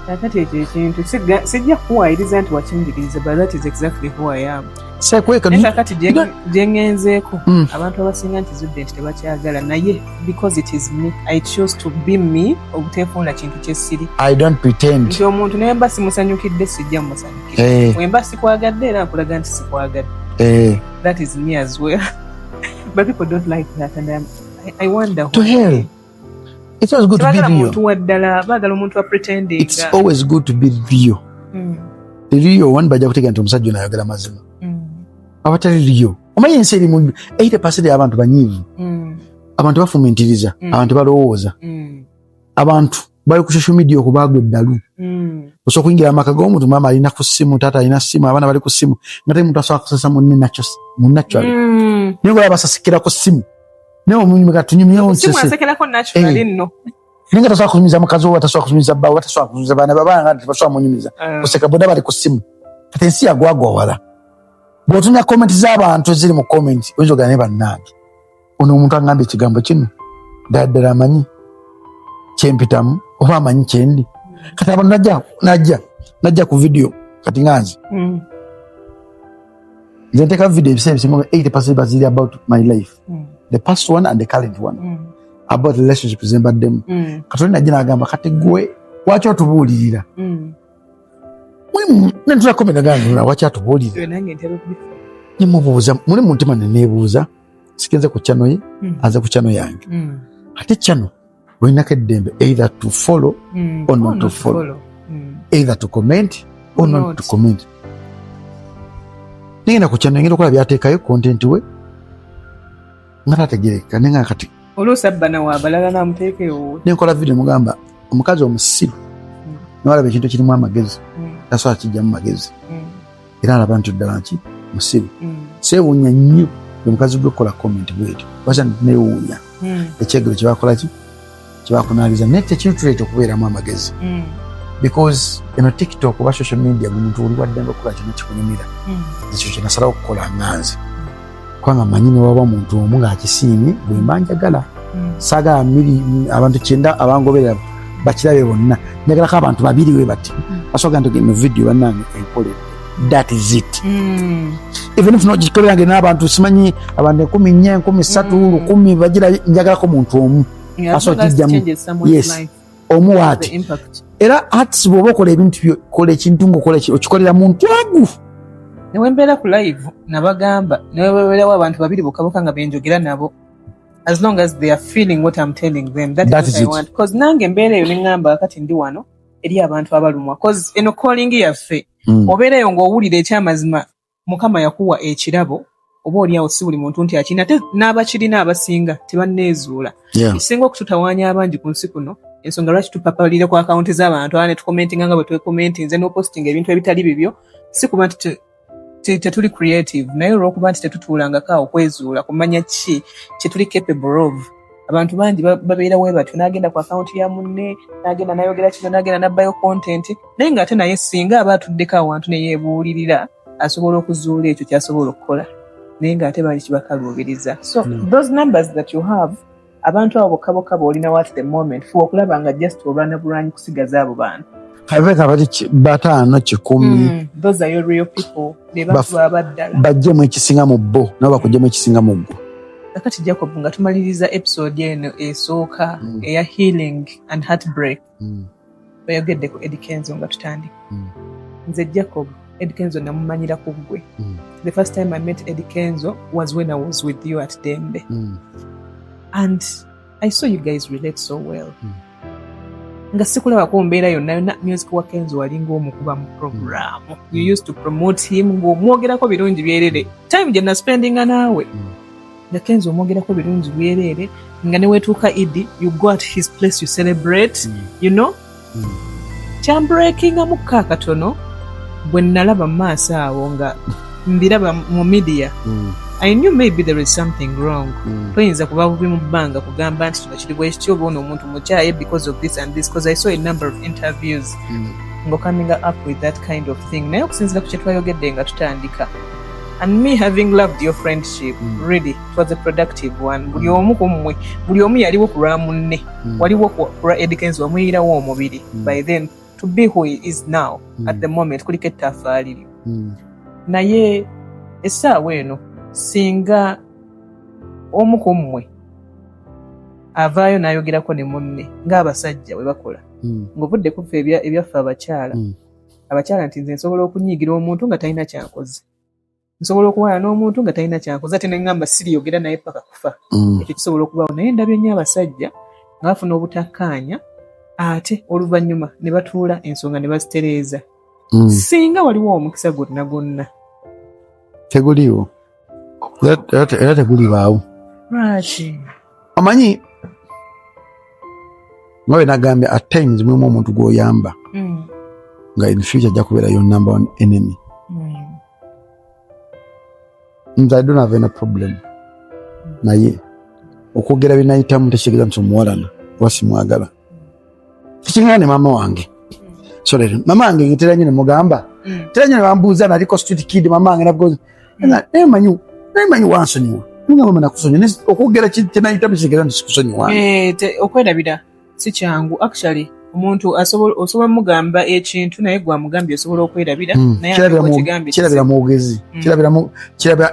kakati ekyo ekintu sijja kuwayiriza nti wakinjigiriza but that is exactly who I am seekweka kakati gyengenzeeko abantu abasinga nti zudde nti tebakyagala naye because it is me I choose to be me obuteefunda kintu kyessiri I don't pretend nti omuntu naye mba simusanyukidde sijja musanyukidde wemba sikwagadde era nkulaga nti sikwagadde that is me as well but people don't like that and I wonder to hell. It's always good to be real. It's always good to be real. Real one bajja kutegera nti omusajja ono ayogera mazima. Abatali real. Omanyi ensi erimu 80% y'abantu banyiivu. Abantu bafumitiriza, abantu balowooza. Abantu bali ku social media okubagwa eddalu. Osobola okuyingira amaka g'omuntu maama alina ku ssimu, taata alina ssimu, abaana bali ku ssimu. Nga teri muntu asobola kusasa munne naturally. Naye nga basasikira ku ssimu. Neo munyume katunyumyeho nsese. Simu asekelako naturally nno. Ninga tasobola kunyumiza mukazi wo, tasobola kunyumiza bbawo, tasobola kunyumiza baana babanga nti tasobola munyumiza. Kuseka boda bali ku ssimu. Kati ensi yagwagwa wala. Bw'otunya comment z'abantu eziri mu comment, oyinza ogana ne bannange. Ono omuntu agamba ekigambo kino. Ddala amanyi kyempitamu oba amanyi kyendi. Kati abantu najja ku video kati nganze. Nze nteeka video ebiseera ebisinga 80% baziri about my life. The past one and the current one. About relationships zembaddemu. Katonda najja n'agamba kati gwe lwaki otubuulirira? Nentula komera gange lwaki atubuulirira? Nyemubuuza muli mu ntima neneebuuza sikenze ku channel ye aze ku channel yange. Ate channel olinako eddembe either to follow or not to follow. Either to comment or not to comment. Ningenda ku channel ngenda okukola byateekayo content we nga tategereka nenga kati olusabbana wabalala namuteekewo nenkola video mugamba omukazi omusiru nawalaba ekintu kirimu amagezi tasobola kijjamu magezi era alaba nti ddala nki musiru seewuunya nnyo omukazi gwe kukola comment bwetyo wasa neewuunya ekyegero kyebakolaki kyebakunaaliza naye tekintu tuleeta okubeeramu amagezi because eno TikTok oba social media omuntu oli wadde ngaokukola kino kikunyumira ekyo kyenasalawo okukola nganze kubanga manyi ne waba omuntu omu ng'akisiimye bwe mba njagala saagala abantu 9 abangoberera bakirabe bonna njagalako abantu 2 we bati basobola nti eno video bannange enkole that is it even if nogikolerange n'abantu simanyi abantu 10 13 10 bagira njagalako omuntu omu asobola kijjamu yes omu waati era ati bw'oba okola ebintu kola ekintu ng'okola okikolera muntu agu newembeera ku live nabagamba neweweerawo abantu 2 bokka nga benjogera nabo as long as they are feeling what I'm telling them that is what I want because nange embeera eyo neŋŋamba kati ndi wano eri abantu abalumwa because eno calling yaffe obeerayo ng'owulira ekyamazima mukama yakuwa ekirabo oba oliawo si buli muntu nti akina ate n'abakirina abasinga tebanneezuula ekisinga okututawaanya abangi ku nsi kuno ensonga lwaki tupapalire ku akawunti z'abantu ne tukomentinga nga bwe twekomentinze n'opostinga ebintu ebitali bibyo si kuba nti tetuli creative naye olw'okuba nti tetutuulangako awo kwezuula kumanya ki kyetuli capable of abantu bangi babeera we batyo n'agenda ku akawunti ya munne n'agenda n'ayogera kino n'agenda n'abbayo content naye ng'ate naye singa aba atuddeko awantu ne yeebuulirira asobola okuzuula ekyo ky'asobola okukola naye ng'ate bali kibakaluubiriza so those numbers that you have abantu abo bokka boolinawo at the moment fuba okulaba nga just olwanabulwanyi kusigaza abo bantu kabeka bali 5 10 those are your real people nebantu abaddala bajjemu ekisinga mu bo nabo bakujjemu ekisinga mu gwo kakati Jacob nga tumaliriza episode eno esooka eya healing and heartbreak bayogedde ku Eddie Kenzo nga tutandika nze Jacob Eddie Kenzo namumanyira ku ggwe the first time I met Eddie Kenzo was when I was with you at Dembe and I saw you guys relate so well nga sikulaba ku mbeera yonna music wa Kenzo walinga omukuba mu program you used to promote him ng'omwogerako birungi byerere time gye naspendinga naawe nga Kenzo omwogerako birungi byerere nga ne weetuuka Idi you go at his place you celebrate you know kyambreakinga mukka akatono bwe nalaba mu maaso awo nga mbiraba mu media I knew maybe there is something wrong. Toyinza kuba bubi mu bbanga kugamba nti kino kiri bwekityo oba ono omuntu mukyaye because of this and this, because I saw a number of interviews ngo coming up with that kind of thing. Naye okusinzira ku kye twayogedde nga tutandika, and me having loved your friendship, really it was a productive one. Buli omu ku mmwe, buli omu yaliwo ku lwa munne, waliwo ku lwa Eddie Kenzo wamuyirawo omubiri. By then to be who he is now at the moment kuliko ettaffaali lyo. Naye essaawa eno singa omu ku mmwe avaayo n'ayogerako ne munne ng'abasajja bwe bakola, ng'obudde kufa ebyaffe abakyala nti nze nsobola okunyiigira omuntu nga talina kyankoze, nsobola okuwala n'omuntu nga talina kyankoze, ate ne ngamba siriyogera naye paka kufa. Ekyo kisobola okubaawo, naye ndabye nnyo abasajja nga bafuna obutakkaanya ate oluvannyuma ne batuula ensonga ne bazitereeza. Singa waliwo omukisa gwonna teguliwo era tegulibaawo. Amanyi nga bwe nagambye, at times mulimu omuntu gw'oyamba nga in future ajja kubeera your number one enemy. Nze I don't have any problem naye okwogera bye nayitamu tekitegeeza nti omuwalana oba simwagala. Tekingana ne maama wange. So mama wange ngitera nnyo ne mugamba, tera nnyo ne bambuuza naliko street kid mama wange nabwo naye manyi wansonyiwa. Nga mama nakusonyiwa okwogera kye nayitamu tekitegeeza nti sikusonyiwa. Okwerabira si kyangu actually. Omuntu osobola mugamba ekintu naye gwamugambye osobola okwerabira naye kirabira mwogezi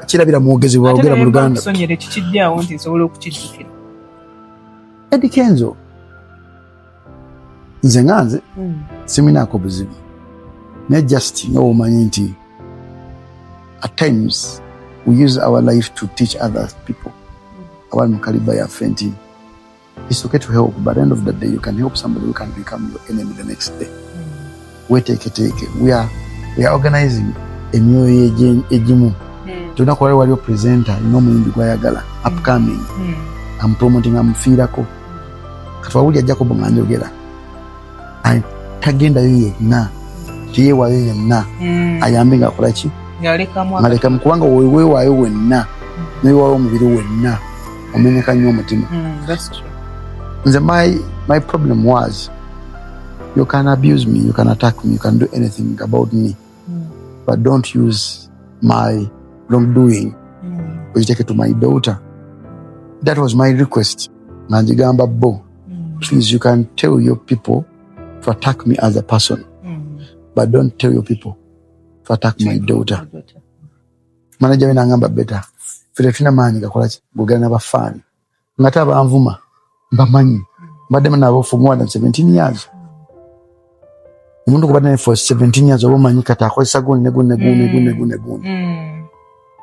kirabira mwogezi bwogera mu Luganda. Kusonyere kikijjaawo nti nsobola okukijjukira. Eddie Kenzo nze nganze siminaako buzibu naye just nga omanyi nti at times we use our life to teach other people. Abali mu kaliba yaffe nti it's okay to help, but at the end of the day, you can help somebody who can become your enemy the next day. We take it. We are organizing a new ejimu. Tuna kwa wale presenter, muyimbi gwayagala, upcoming. I'm promoting amufirako. Katwa uli Jacob Ngandogera. Tagenda yeye na. Tiye wa yeye na. Ayambe ngakola ki? Ngaleka mukubanga wewe wayo wenna. Niwe wayo mubiri wenna. Omenyeka nnyo omutima. That's true. My problem was, you can abuse me, you can attack me, you can do anything about me, but don't use my wrongdoing. You take it to my daughter. That was my request. Nanjigamba Bo, please, you can tell your people to attack me as a person, but don't tell your people to attack my daughter. Manager we nangamba better. Filetina mani gakola bugana n'abafani. Ngata banvuma. Bamanyi badde nabo for more than 17 years. Umuntu kubadde for 17 years obumanyi kata akozesa gunne.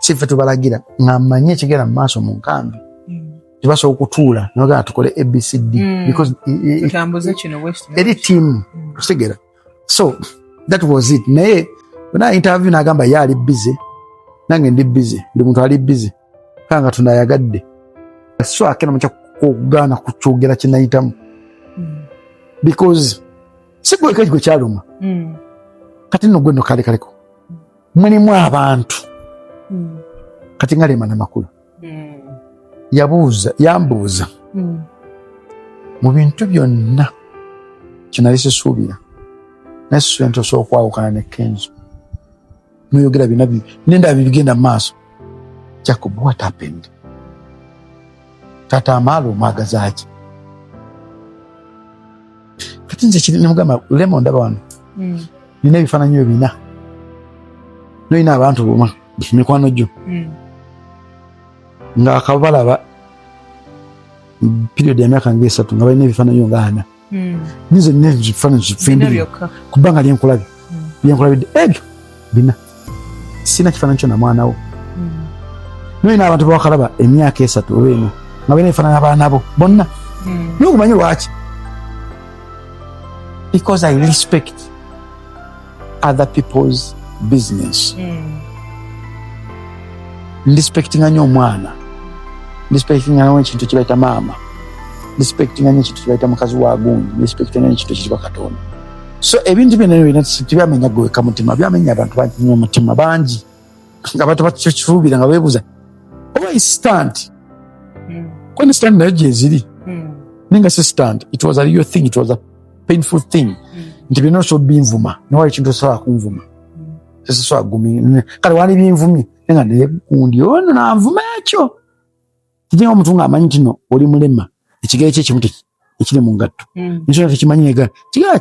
Sife tubalagira ngamanyi ekigera mu maaso mu nkambi. Tibaso okutuula noga tukole ABCD because tambuze kino west eri team kusigera. So that was it. Naye na interview nagamba yali busy nange ndi busy ndi muntu ali busy kanga tunayagadde. So akena mucha kugana kuchogera kinayitamu because sigwe kajgo kyaluma kati no gweno kale kaleko mwini mwa abantu kati ngale mana makulu yambuuza mu bintu byonna kinalise suubira naye nto so kwawukana ne Kenzo muyogera binabi nenda bigenda maaso Jacob, what happened? Tata amalo magazaji kati nze kiri nemugamba lemo ndaba wano nina ebifaananyi bina noyina abantu boma mikwano gyo nga akabalaba period ya myaka nga 3 nga balina ebifaananyi nga 4 nize nebifaananyi zifindiri kubanga lyenkulabye ebyo bina sina kifaananyi kyo na mwana wo noyina abantu bawakalaba emyaka 3 oba 4 nga balina ebifaananyi abaana bo bonna nokumanyi lwaki because I respect other people's business. Respecting nnyo omwana, respecting nnyo ekintu kibaita mama, respecting nnyo ekintu kibaita mukazi wa gundi, respecting nnyo ekintu kiba Katonda. So ebintu byonna bino tibyamenya gweka mutima, byamenya abantu bangi nnyo mutima bangi. Nga abantu bakifuubira nga beebuuza Oba stand. When stand na jeziri. Ninga se stand. It was a real thing. It was a painful thing. Nti bino so binvuma. No wali chintu sawa kunvuma. Sasa so agumi. Kale wali binvumi. Ninga ne kundi ono na mvuma yacho. Kijinga omuntu nga amanyi kino oli mulema. Ekigere kye kimuti. Ekine mu ngatto. Nisho tekimanyega. Kigere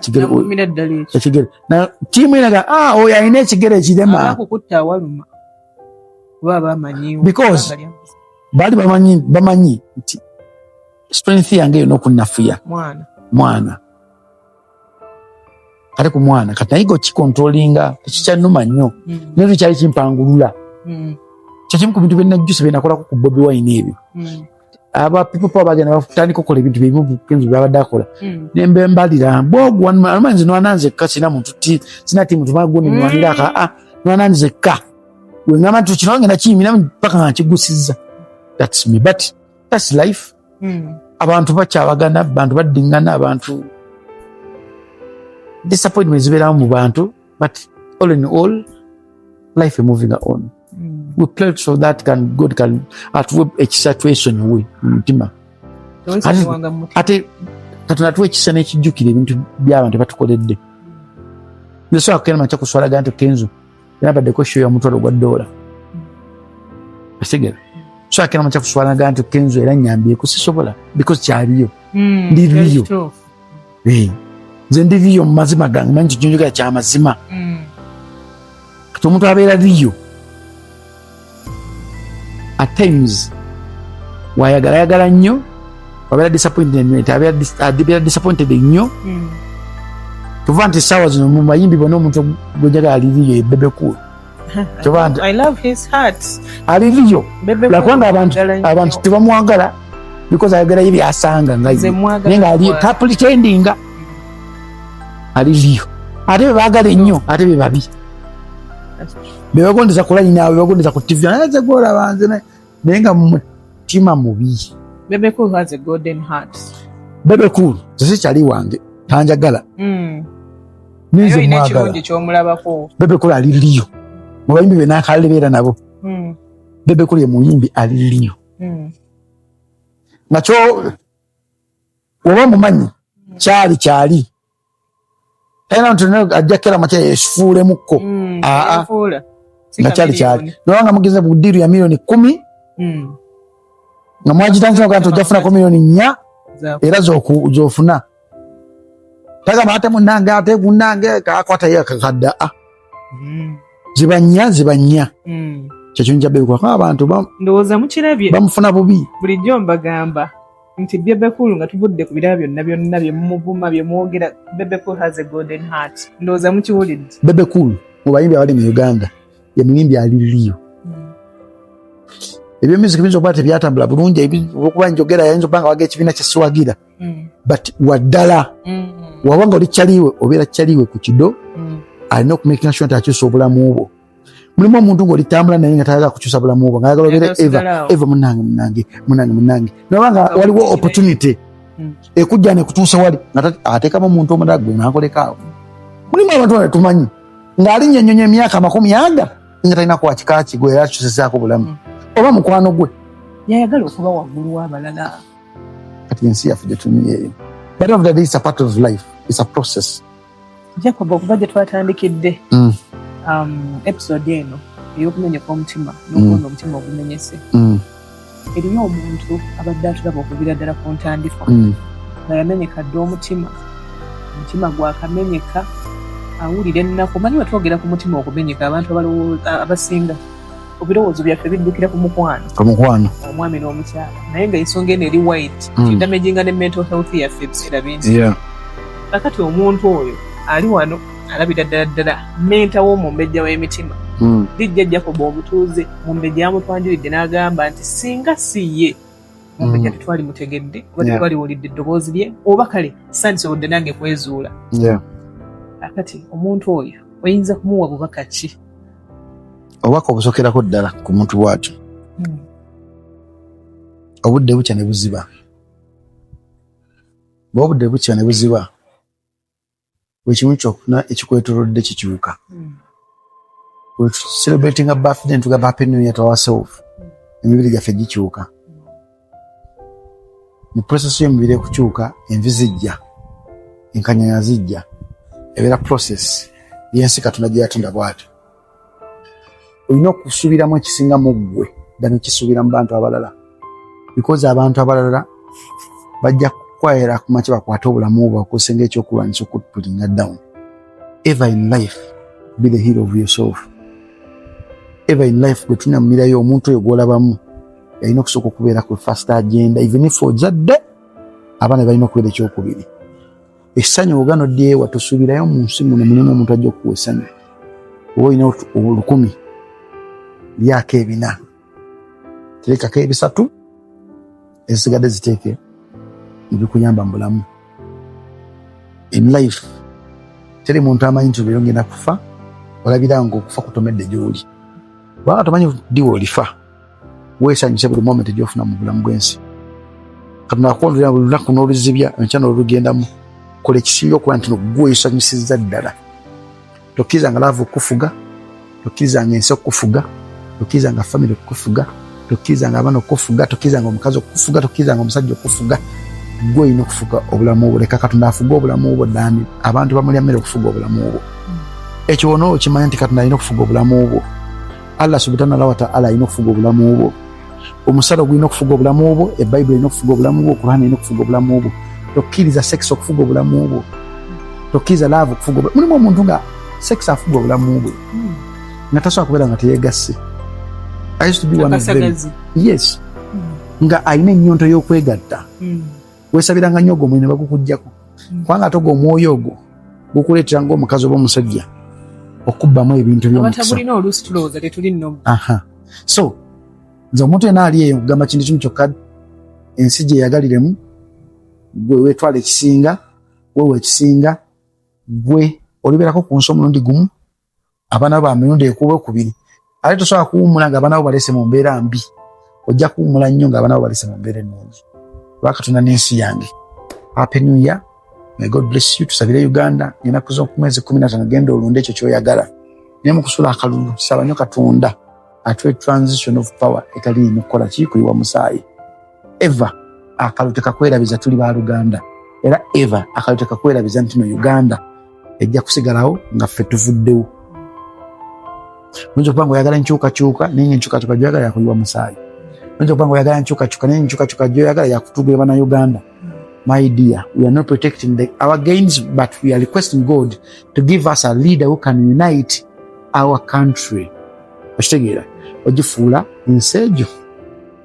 ekigere. Na timu inaga oyo ayina ekigere ekirema. Akukutta waluma. Baba amanyi. Because bali bamanyi nti strength yange yo nokunafuya. Mwana. Kale ku mwana kati nayigo kikontrolinga tekikyanuma nnyo. Nezo kyali kimpangulula. Kyekimu ku bintu byenna jjuse byenakola ku Bobi Wine ebyo. Aba people power bagenda bafutandika okukola ebintu bimu kenzo byabadde akola. Nembe mbalira bogwa amanzi nwananze kasina muntu sina timu tumagundi nwanira nwananze ka. We ngama tukironge na kimina mpaka nkigusiza. That's me, but that's life. Abantu bakyabagana, abantu baddingana, abantu disappointment zibera mu bantu, but all in all, life is moving on. We pray so that God can outweigh each situation we mutima. Ate katunatuwe ekisana ekijjukira ebintu by'abantu batukoledde. Nsobola kugenda makya kuswalaga nti Kenzo yanabaddeko show ya mutwalo gwa $1. Asigera. So akena makya kuswalaga nti Kenzo era nyambye kusisobola because kyaliyo. Ndiriyo. Nze ndiriyo mu mazima gange manyi kijunjuka kya mazima. Kati omuntu abeera riyo. At times wayagala nnyo wabeera disappointed nnyo tuva nti sawa zino mu mayimbi bona omuntu gwenjagala aliriyo Bebe Cool. I love his heart. Aliriyo lakubanga abantu tebamwagala because ayagala ye byasanga nga ali pretendinga aliriyo ate bebaagala ennyo ate bebabi bewagondeza kulani nawe bewagondeza ku TV anaze gola banze nenga mutima mubi. Bebe Cool has a golden heart. Bebe Cool sisi kyali wange tanjagala. Nizo mwagala kyomulabako. Bebe Cool aliriyo mu bayimbi be nakalebera nabo. Bebe Cool ye muyimbi aliriyo. Nacho oba mumanyi kyali era ntunene ajja kera makya yesfuule mukko. Nga kyali nowanga mugize budiru ya milioni 10 nga mwagitanzira kantu ojafuna ku milioni 4 era zofuna taga mate munange kakwata ya kakadda zibanya kyekyo Bebe Cool abantu ndowooza mukirabye bamufuna bubi bulijjo mbagamba nti Bebe Cool nga tuvudde ku birabo byonna byemuvuma byemwogera Bebe Cool has a golden heart ndowooza mukiwulidde. Bebe Cool mu bayimbi abali mu Uganda ye muyimbi aliriyo. Ebyo music binzo kwate byatambula bulungi okuba njogera yayinza kubanga wage ekibiina kyesiwagira but waddala wabanga oli kyaliwe obeera kyaliwe ku kido alina okumaking sure nti akyusa obulamu bwo. Mulimu omuntu ng'olitambula naye nga tayagala kukyusa bulamu bwo ng'ayagala obeere eva munange nobanga waliwo opportunity ekujja nekutuusa wali nga ateekamu omuntu omulala gwe n'akolekaawo. Mulimu abantu bano tumanyi ng'alinnya ennyonyi emyaka 40 nga talina kwa kika kigwe era akyusizaako bulamu oba mukwano gwe yayagala okuba waggulu w'abalala. Kati ensi yaffe gye tunyweyo. But of the day, it's a part of life. It's a process. Jacob okuva gye twatandikidde episode eno ey'okumenyeka omutima n'okuwona omutima ogumenyese eriyo omuntu abadde atulaba okubira ddala ku ntandikwa nga yamenyeka dde omutima gwakamenyeka awulira ennaku manyi batwogera ku mutima okumenyeka abantu abasinga ebirowoozo byaffe biddukira ku mukwano omwami n'omukyala naye nga ensonga eno eri white kidamaginga ne mental health yaffe ebiseera bingi. Kakati omuntu oyo ali wano alabira ddala menta w'omumbejja w'emitima lijja Jacob obutuuze mumbejja yamutwandiridde n'agamba nti singa si ye mumbejja tetwali mutegedde oba tetwaliwulidde eddoboozi lye oba kale sandisobodde nange kwezuula. Kakati omuntu oyo oyinza kumuwa bubaka ki? Obubaka obusokerako ddala ku muntu bw'atyo obudde bukya ne buziba. Bw'obudde bukya ne buziba buli kimu kyokuna ekikwetoolodde kikyuka. We're celebrating a birthday and to have happy new year to ourselves. emibiri gyaffe gikyuka. Mu process y'emibiri okukyuka envi zijja, enkanyanya zijja, ebeera process y'ensi Katonda gye yatonda bw'atyo. Olina okusuubiramu ekisinga mu ggwe ddala okisuubira mu bantu abalala, because abantu abalala bajja kukwayira ku makya bakwate obulamu bwo okusinga ekyokulwanyisa okutulinga down. Ever in life be the hero of yourself. Ever in life gwe tunyamirayo omuntu oyo gw'olabamu yalina okusooka okubeera ku first agenda, even if ozadde abaana balina okubeera ekyokubiri. Essanyu ogano dyewa tosuubirayo mu nsi muno mulimu omuntu ajja okuwa essanyu. Oba olina 10 lyako 4 terekako 3 ezisigadde ziteeke ebikuyamba mu bulamu. In life teri muntu amanyi nti olero ngenda kufa, olabira ng'okufa kutomedde gy'oli. Bwaba tomanyi ddiwa olifa, weesanyuse buli moment gy'ofuna mu bulamu bw'ensi. Katonda akwongerera buli lunaku n'oluzibya enkya n'olugendamu. Kola ekisinga okuba nti gwe osanyusizza ddala. Tokkirizanga laavu okukufuga, tokkirizanga ensi okukufuga, tokkirizanga family okukufuga, tokkirizanga abaana okukufuga, tokkirizanga omukazi okukufuga, tokkirizanga omusajja okukufuga. Gwe olina okufuga obulamu bwo. Leka Katonda afuga obulamu bwo ddaani. Abantu bamulya mmere okufuga obulamu bwo. Ekyo wona okimanya nti Katonda alina okufuga obulamu bwo. Allah subhanahu wa ta'ala alina okufuga obulamu bwo. Omusalo gulina okufuga obulamu bwo. Ebbayibuli erina okufuga obulamu bwo. Kurani erina okufuga obulamu bwo. Tokkiriza sex okufuga obulamu bwo. Tokkiriza love okufuga obulamu. Mulimu omuntu nga sex afuga obulamu bwe nga tasobola kubeera nga teyeegasse. I used to be one of them. Yes. Nga alina ennyonto y'okwegatta. Weesabiranga nnyo ogwo omwine bagukuggyako. Kubanga ate ogwo omwoyo ogwo gukuleetera ng'omukazi oba omusajja okubbamu ebintu by'omukisa. Abatabulina oluusi tulowooza tetuli nno. So nze omuntu yenna ali eyo kugamba kintu kimu kyokka ensi gye yagaliremu, gwe weetwala ekisinga, weewa ekisinga, gwe olibeerako ku nsi omulundi gumu, abaana bo mirundi ekuba 2. Ate tosobola kuwummula ng'abaana bo balese mu mbeera mbi. Ojja kuwummula nnyo ng'abaana bo balese mu mbeera ennungi. Katonda n'ensi yange. Happy New Year. May God bless you. Tusabire Uganda. Ennaku z'okumwezi 15 genda olunde ekyo ky'oyagala. Ne mu kusula akalulu tusaba nnyo Katonda atuwe transition of power etaliimu kukola kikuyiwa musaayi. Eva akalu tekakwerabiza tuli ba Luganda. Era Eva akalu tekakwerabiza nti no Uganda ejja kusigalawo nga ffe tuvuddewo. Njo kubango oyagala nkyuka nenye nkyuka gy'oyagala yakuyiwa musaayi. Njo kubango oyagala nkyuka nenye nkyuka gy'oyagala yakutugula bana Uganda. My dear, we are not protecting our gains, but we are requesting God to give us a leader who can unite our country. Ashtegera ogifuula ensejo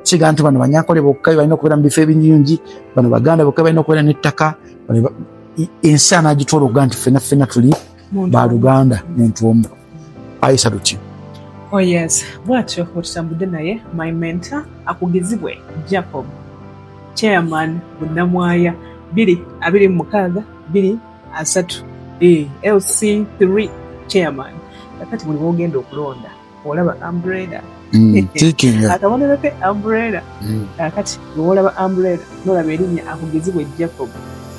kiga nti bano banyakole bokka balina okubeera mu bifo ebinyingi, bano Baganda bokka balina okubeera n'ettaka, ensi anagitwala okuga nti ffenna tuli ba Luganda muntu omu. I salute you. Oh yes, bwatyo otutambudde naye my mentor akugizibwe Jacob chairman Bunnamwaya 226 LC3 chairman. Kakati buli bwogenda okulonda olaba umbrella akabonero ke umbrella. Kakati olaba umbrella nolaba erinnya akugizibwe Jacob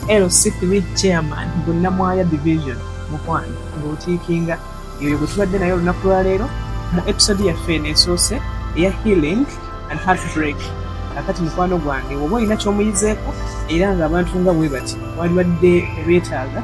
LC3 chairman Bunnamwaya division mukwano ng'otiikinga ebyo bwe tubadde naye olunaku lwa leero mu episode yaffe eneesoose eya healing and heartbreak. Kakati mukwano gwange oba olina ky'omuyizeeko era ng'abantu nga bwe bati wali badde beetaaga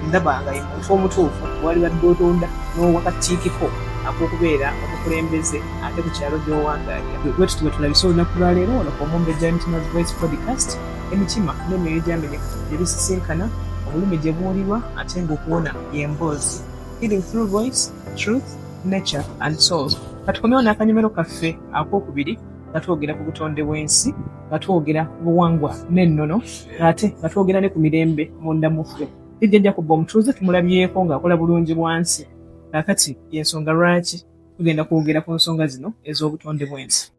ndaba nga omuntu omutuufu wali badde otonda n'owakatiikiko ak'okubeera omukulembeze ate ku kyalo gy'owangaalira. Bwe tutube tulabise olunaku lwa leero wano ku Omumbe Gentleman's Voice podcast. Emitima n'emyoyo gyamenyeka gye bisisinkana, obulumi gye buwulirwa ate ng'okuwona y'emboozi. Healing through voice, truth, nature and soul. Katukomyewo n'akanyomero kaffe ak'okubiri nga twogera ku butonde bw'ensi, nga twogera ku buwangwa n'ennono, ate nga twogera ne ku mirembe munda mu ffe. Tujja kubba omutuuze tumulabyeko ng'akola bulungi bwansi. Kaakati y'ensonga lwaki tugenda kwogera ku nsonga zino ez'obutonde bw'ensi.